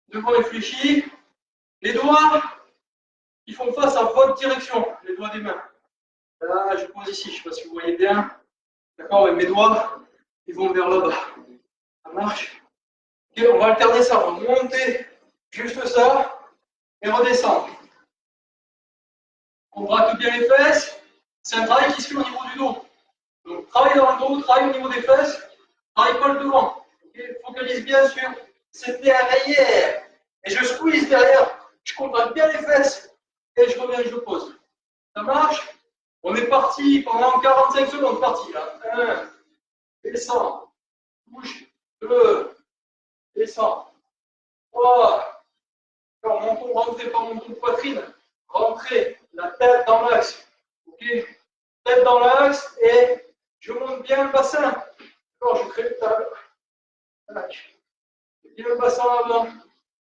devant et fléchis. Les doigts, ils font face à votre direction, les doigts des mains. Là, je pose ici, je ne sais pas si vous voyez bien. D'accord, avec mes doigts, ils vont vers là-bas. Ça marche. Ok, on va alterner ça, on va monter juste ça et redescendre. On braque bien les fesses. C'est un travail qui se fait au niveau du dos. Donc, travaille dans le dos, travaille au niveau des fesses, travaille pas le devant. Okay, focalise bien sur cette derrière. Et je squeeze derrière. Je contracte bien les fesses et je reviens et je pose. Ça marche? On est parti pendant 45 secondes. Parti là. 1, descend, bouge. 2, descend. 3, menton rentré par menton de poitrine. Rentrez la tête dans l'axe. Ok? Tête dans l'axe et je monte bien le bassin. Alors, je crée le table. Tac. Bien le bassin là-bas.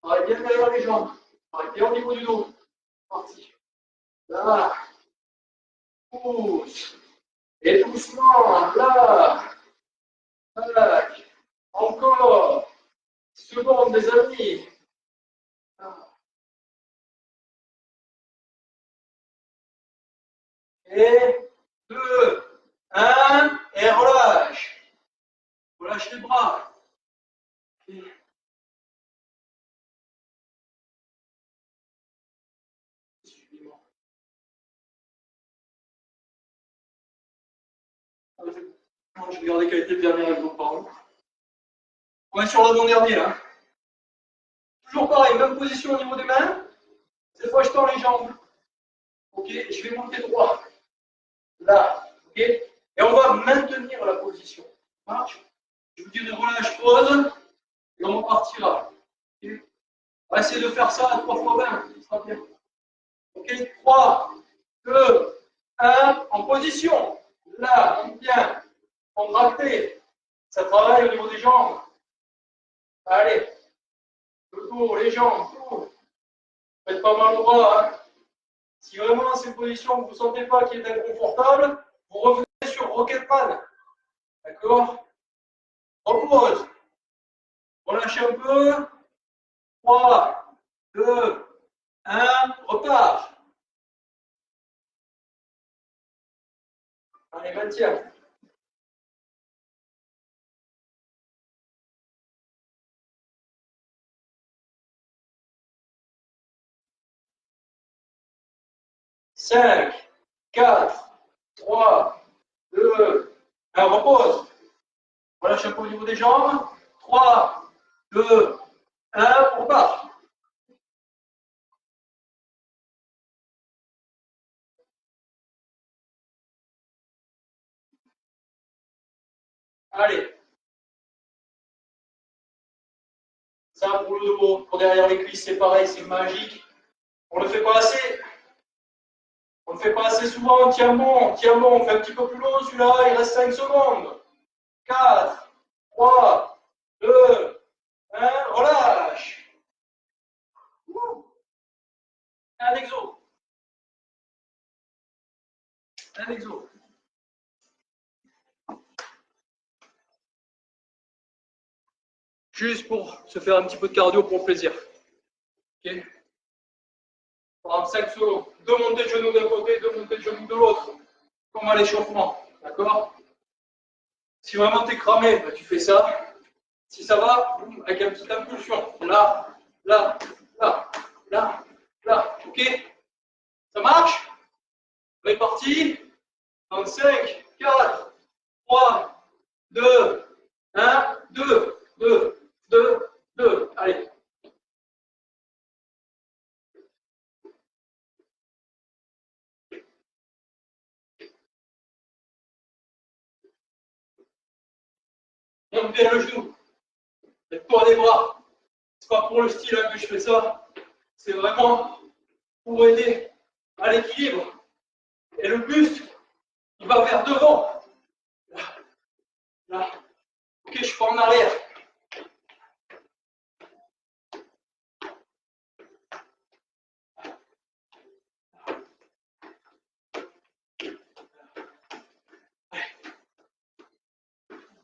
Travaille bien derrière les jambes. Travaille bien au niveau du dos. Parti. Là. Pousse. Et doucement. Là. Tac. Encore. Seconde, les amis. Et 2, 1. Et relâche. Relâche les bras. Et je vais regarder quelle était le dernier exemple, pardon. On est sur l'avant-dernier là. Toujours pareil, même position au niveau des mains. Cette fois, je tends les jambes. Ok, je vais monter droit. Là. Ok. Et on va maintenir la position. Ça marche? Je vous dis de relâche, pause. Et on repartira. Okay. On va essayer de faire ça à 3 fois 20. Ça sera bien. Ok, 3, 2, 1. En position. Là, bien. Contracté. Ça travaille au niveau des jambes. Allez. Le dos, les jambes, tout. Faites pas mal au bras. Hein. Si vraiment c'est une position que vous ne sentez pas qui est inconfortable, vous revenez sur Rocketman. D'accord? Repose. Relâchez un peu. 3, 2, 1. Repart. Allez, maintien. Cinq, 4, 3, 2, 1. Repose. Relâchez un peu au niveau des jambes. 3, 2, 1. Repart. Allez. Ça pour le dos, pour derrière les cuisses, c'est pareil, c'est magique. On ne le fait pas assez. On ne le fait pas assez souvent. Tiens bon, tiens bon. On fait un petit peu plus long celui-là. Il reste 5 secondes. 4, 3, 2, 1. Relâche. Un exo. Un exo. Juste pour se faire un petit peu de cardio pour le plaisir. Ok. Pendant 5 secondes. 2 montées de genoux d'un côté, 2 montées de genoux de l'autre. Comme à l'échauffement. D'accord? Si vraiment tu es cramé, bah, tu fais ça. Si ça va, boum, avec une petite impulsion. Là, là, là, là, là. Ok? Ça marche? On est parti. Dans 5, 4, 3, 2, 1, 2, 2, 2, 2. Allez. Monte bien le genou. Le poids des bras. C'est pas pour le style hein, que je fais ça. C'est vraiment pour aider à l'équilibre. Et le buste, il va vers devant. Là, là. Ok, je suis pas en arrière.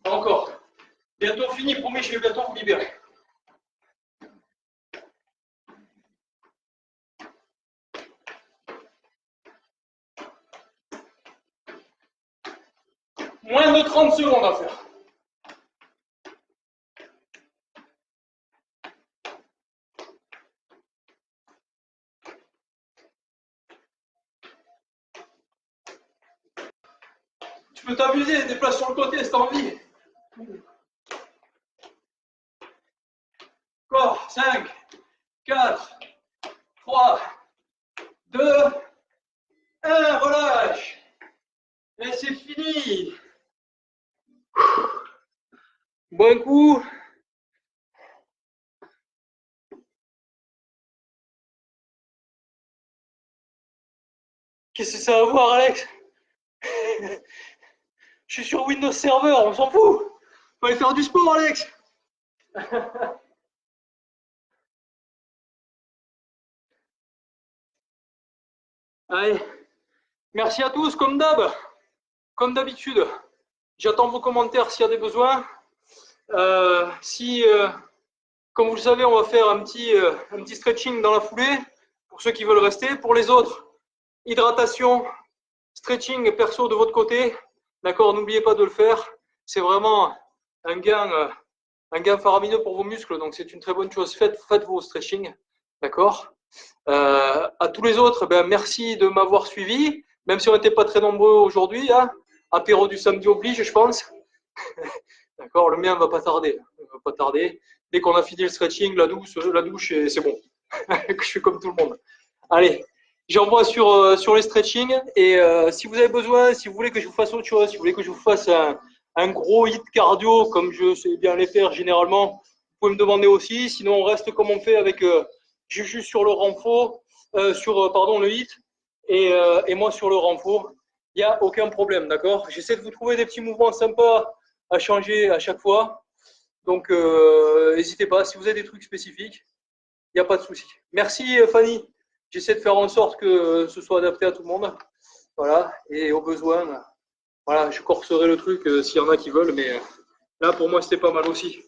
Encore. Bientôt fini, promis, je vais bientôt vous libérer. Moins de 30 secondes à faire. Tu peux t'amuser, déplace sur le côté si t'as envie. Encore, 5, 4, 3, 2, 1, relâche. Et c'est fini. Bon coup. Qu'est-ce que ça va voir, Alex? Je suis sur Windows Server, on s'en fout. Faut aller faire du sport, Alex. Allez, merci à tous, comme d'hab, comme d'habitude. J'attends vos commentaires s'il y a des besoins. Comme vous le savez, on va faire un petit stretching dans la foulée pour ceux qui veulent rester. Pour les autres, hydratation, stretching perso de votre côté. D'accord, n'oubliez pas de le faire. C'est vraiment un gain faramineux pour vos muscles, donc c'est une très bonne chose. Faites vos stretching. D'accord. À tous les autres, ben, merci de m'avoir suivi, même si on n'était pas très nombreux aujourd'hui. Hein. Apéro du samedi oblige, je pense. D'accord, le mien ne va pas tarder. Va pas tarder. Dès qu'on a fini le stretching, la douche, c'est bon. Je suis comme tout le monde. Allez, j'envoie sur les stretching. Et si vous avez besoin, si vous voulez que je vous fasse autre chose, si vous voulez que je vous fasse un gros hit cardio, comme je sais bien les faire généralement, vous pouvez me demander aussi. Sinon, on reste comme on fait avec Juju sur le renfort, pardon, le hit, et moi sur le renfort. Il n'y a aucun problème, d'accord? J'essaie de vous trouver des petits mouvements sympas à changer à chaque fois. Donc, n'hésitez pas. Si vous avez des trucs spécifiques, il n'y a pas de souci. Merci, Fanny. J'essaie de faire en sorte que ce soit adapté à tout le monde. Voilà. Et au besoin, voilà, je corserai le truc s'il y en a qui veulent. Mais là, pour moi, c'était pas mal aussi.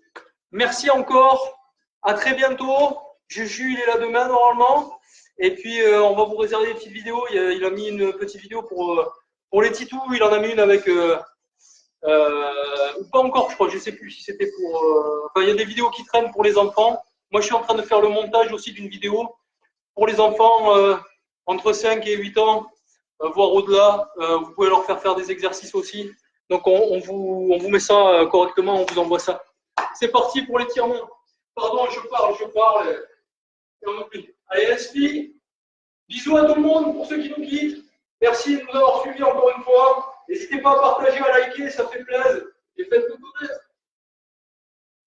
Merci encore. À très bientôt. Juju, il est là demain, normalement. Et puis, on va vous réserver des petites vidéos. Il a mis une petite vidéo pour les titous. Il en a mis une avec... ou pas encore, je crois, je ne sais plus si c'était pour. Enfin, il y a des vidéos qui traînent pour les enfants. Moi, je suis en train de faire le montage aussi d'une vidéo pour les enfants entre 5 et 8 ans, voire au-delà. Vous pouvez leur faire des exercices aussi. Donc, on vous met ça correctement, on vous envoie ça. C'est parti pour l'étirement. Pardon, je parle. Et on oublie. Allez, SP. Bisous à tout le monde pour ceux qui nous quittent. Merci de nous avoir suivis encore une fois. N'hésitez pas à partager, à liker, ça fait plaisir. Et faites-le connaître.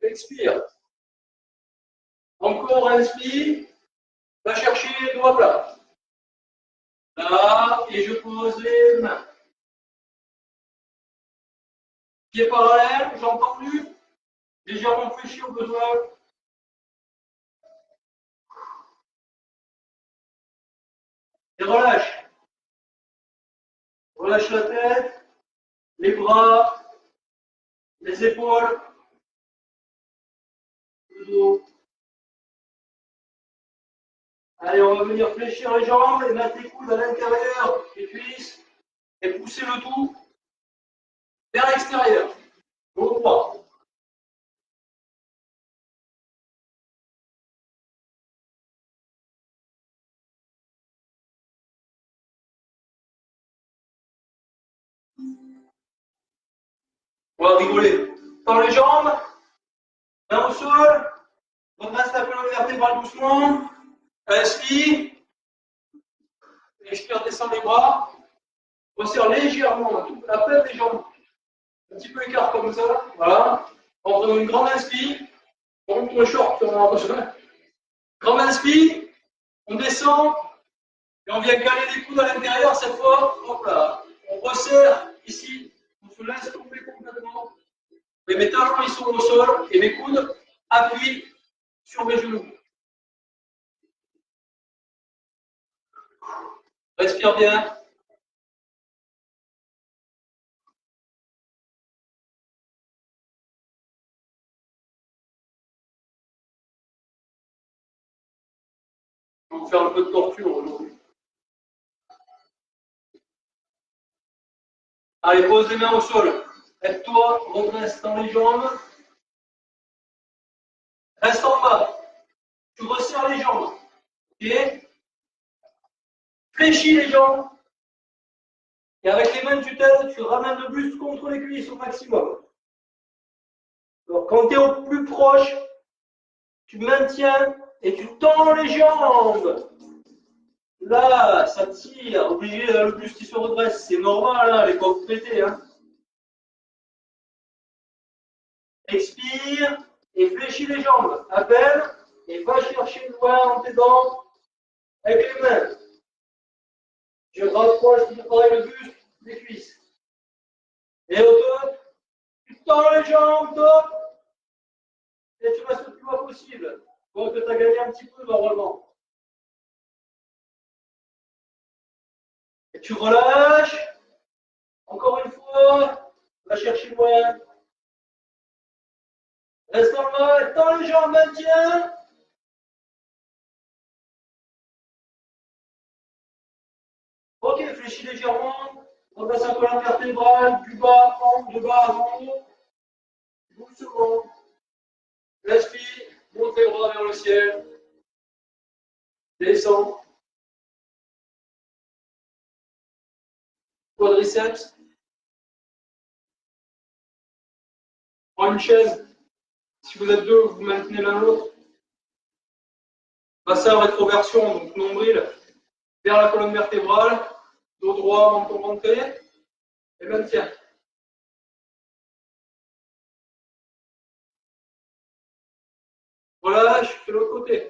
Expire. Encore inspire. Va chercher les doigts plats. Là, et je pose les mains. Pied parallèle, jambes tendues. Légèrement fléchi au besoin. Et relâche. Relâche la tête, les bras, les épaules. le dos. Allez, on va venir fléchir les jambes et mettre les coudes à l'intérieur des cuisses et pousser le tout vers l'extérieur. Dos droit. On va rigoler. Tends les jambes, main au sol, redresse la colonne vertébrale doucement, inspire, expire, descend les bras, resserre légèrement la peine des jambes, un petit peu écart comme ça, voilà. On prend une grande inspire, on monte le short, on en a besoin. Grande inspire, on descend, et on vient caler les coudes à l'intérieur cette fois, hop là, on resserre ici, on se laisse tomber complètement. Et mes talons ils sont au sol et mes coudes appuient sur mes genoux. Respire bien. Je vais vous faire un peu de torture aujourd'hui. Allez, pose les mains au sol. Aide-toi, redresse dans les jambes. Reste en bas. Tu resserres les jambes. Ok? Fléchis les jambes. Et avec les mains tu t'aides, tu ramènes le buste contre les cuisses au maximum. Alors, quand tu es au plus proche, tu maintiens et tu tends les jambes. Là, ça tire. Obligé, le buste qui se redresse. C'est normal, hein, les coques traitées. Hein. Expire et fléchis les jambes. À peine et va chercher loin en t'aidant avec les mains. Je rapproche du travail le buste des cuisses. Et au top, tu tends les jambes, top. Et tu restes le plus bas possible. Donc, tu as gagné un petit peu normalement. Et tu relâches. Encore une fois. Va chercher loin. Reste en bas. Tends les jambes, maintiens. Ok, fléchis légèrement. Redresse un peu la vertébrale. Du bas, de bas avant haut. Doucement. Respire. Monte les bras vers le ciel. Descends. Quadriceps. Prends une chaise. Si vous êtes deux, vous maintenez l'un l'autre. Bassin rétroversion, donc nombril vers la colonne vertébrale. Dos droit, menton rentré. Et maintien. Relâche, de l'autre côté.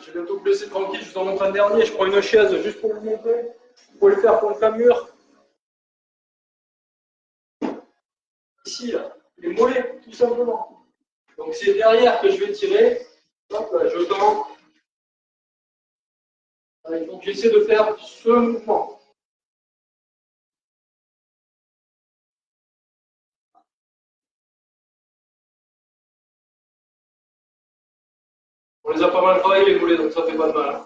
Je vais bientôt vous laisser tranquille, je vous en montre un dernier. Je prends une chaise juste pour vous montrer. Vous pouvez le faire contre un mur. Ici, là, les mollets, tout simplement. Donc c'est derrière que je vais tirer. Hop, là, je tends. Donc j'essaie de faire ce mouvement. On les a pas mal travaillés les mollets, donc ça fait pas de mal.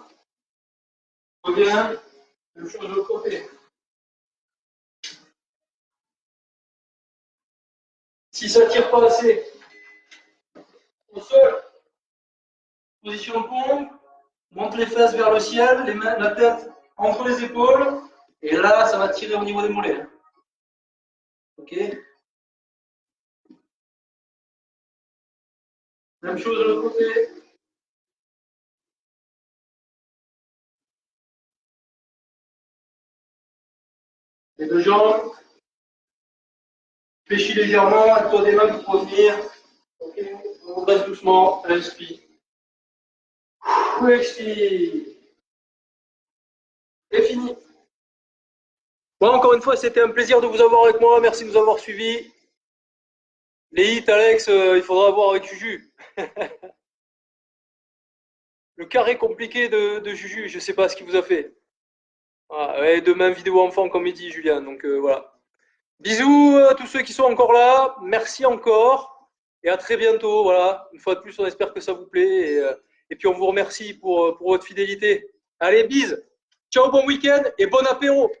Reviens, même chose de l'autre côté. Si ça ne tire pas assez, au sol, position de pompe, monte les fesses vers le ciel, les mains, la tête entre les épaules, et là, ça va tirer au niveau des mollets. Ok? Même chose de l'autre côté. Les deux jambes. Fléchis légèrement, toi des mains pour revenir. Ok? On reste doucement, inspire. Expire. Et fini. Bon, encore une fois, c'était un plaisir de vous avoir avec moi. Merci de nous avoir suivis. Les hits, Alex, il faudra voir avec Juju. Le carré compliqué de Juju, je ne sais pas ce qu'il vous a fait. Voilà. Et demain, vidéo enfant, comme il dit Julien. Donc voilà. Bisous à tous ceux qui sont encore là. Merci encore. Et à très bientôt. Voilà. Une fois de plus, on espère que ça vous plaît. Et puis, on vous remercie pour votre fidélité. Allez, bise. Ciao, bon week-end et bon apéro.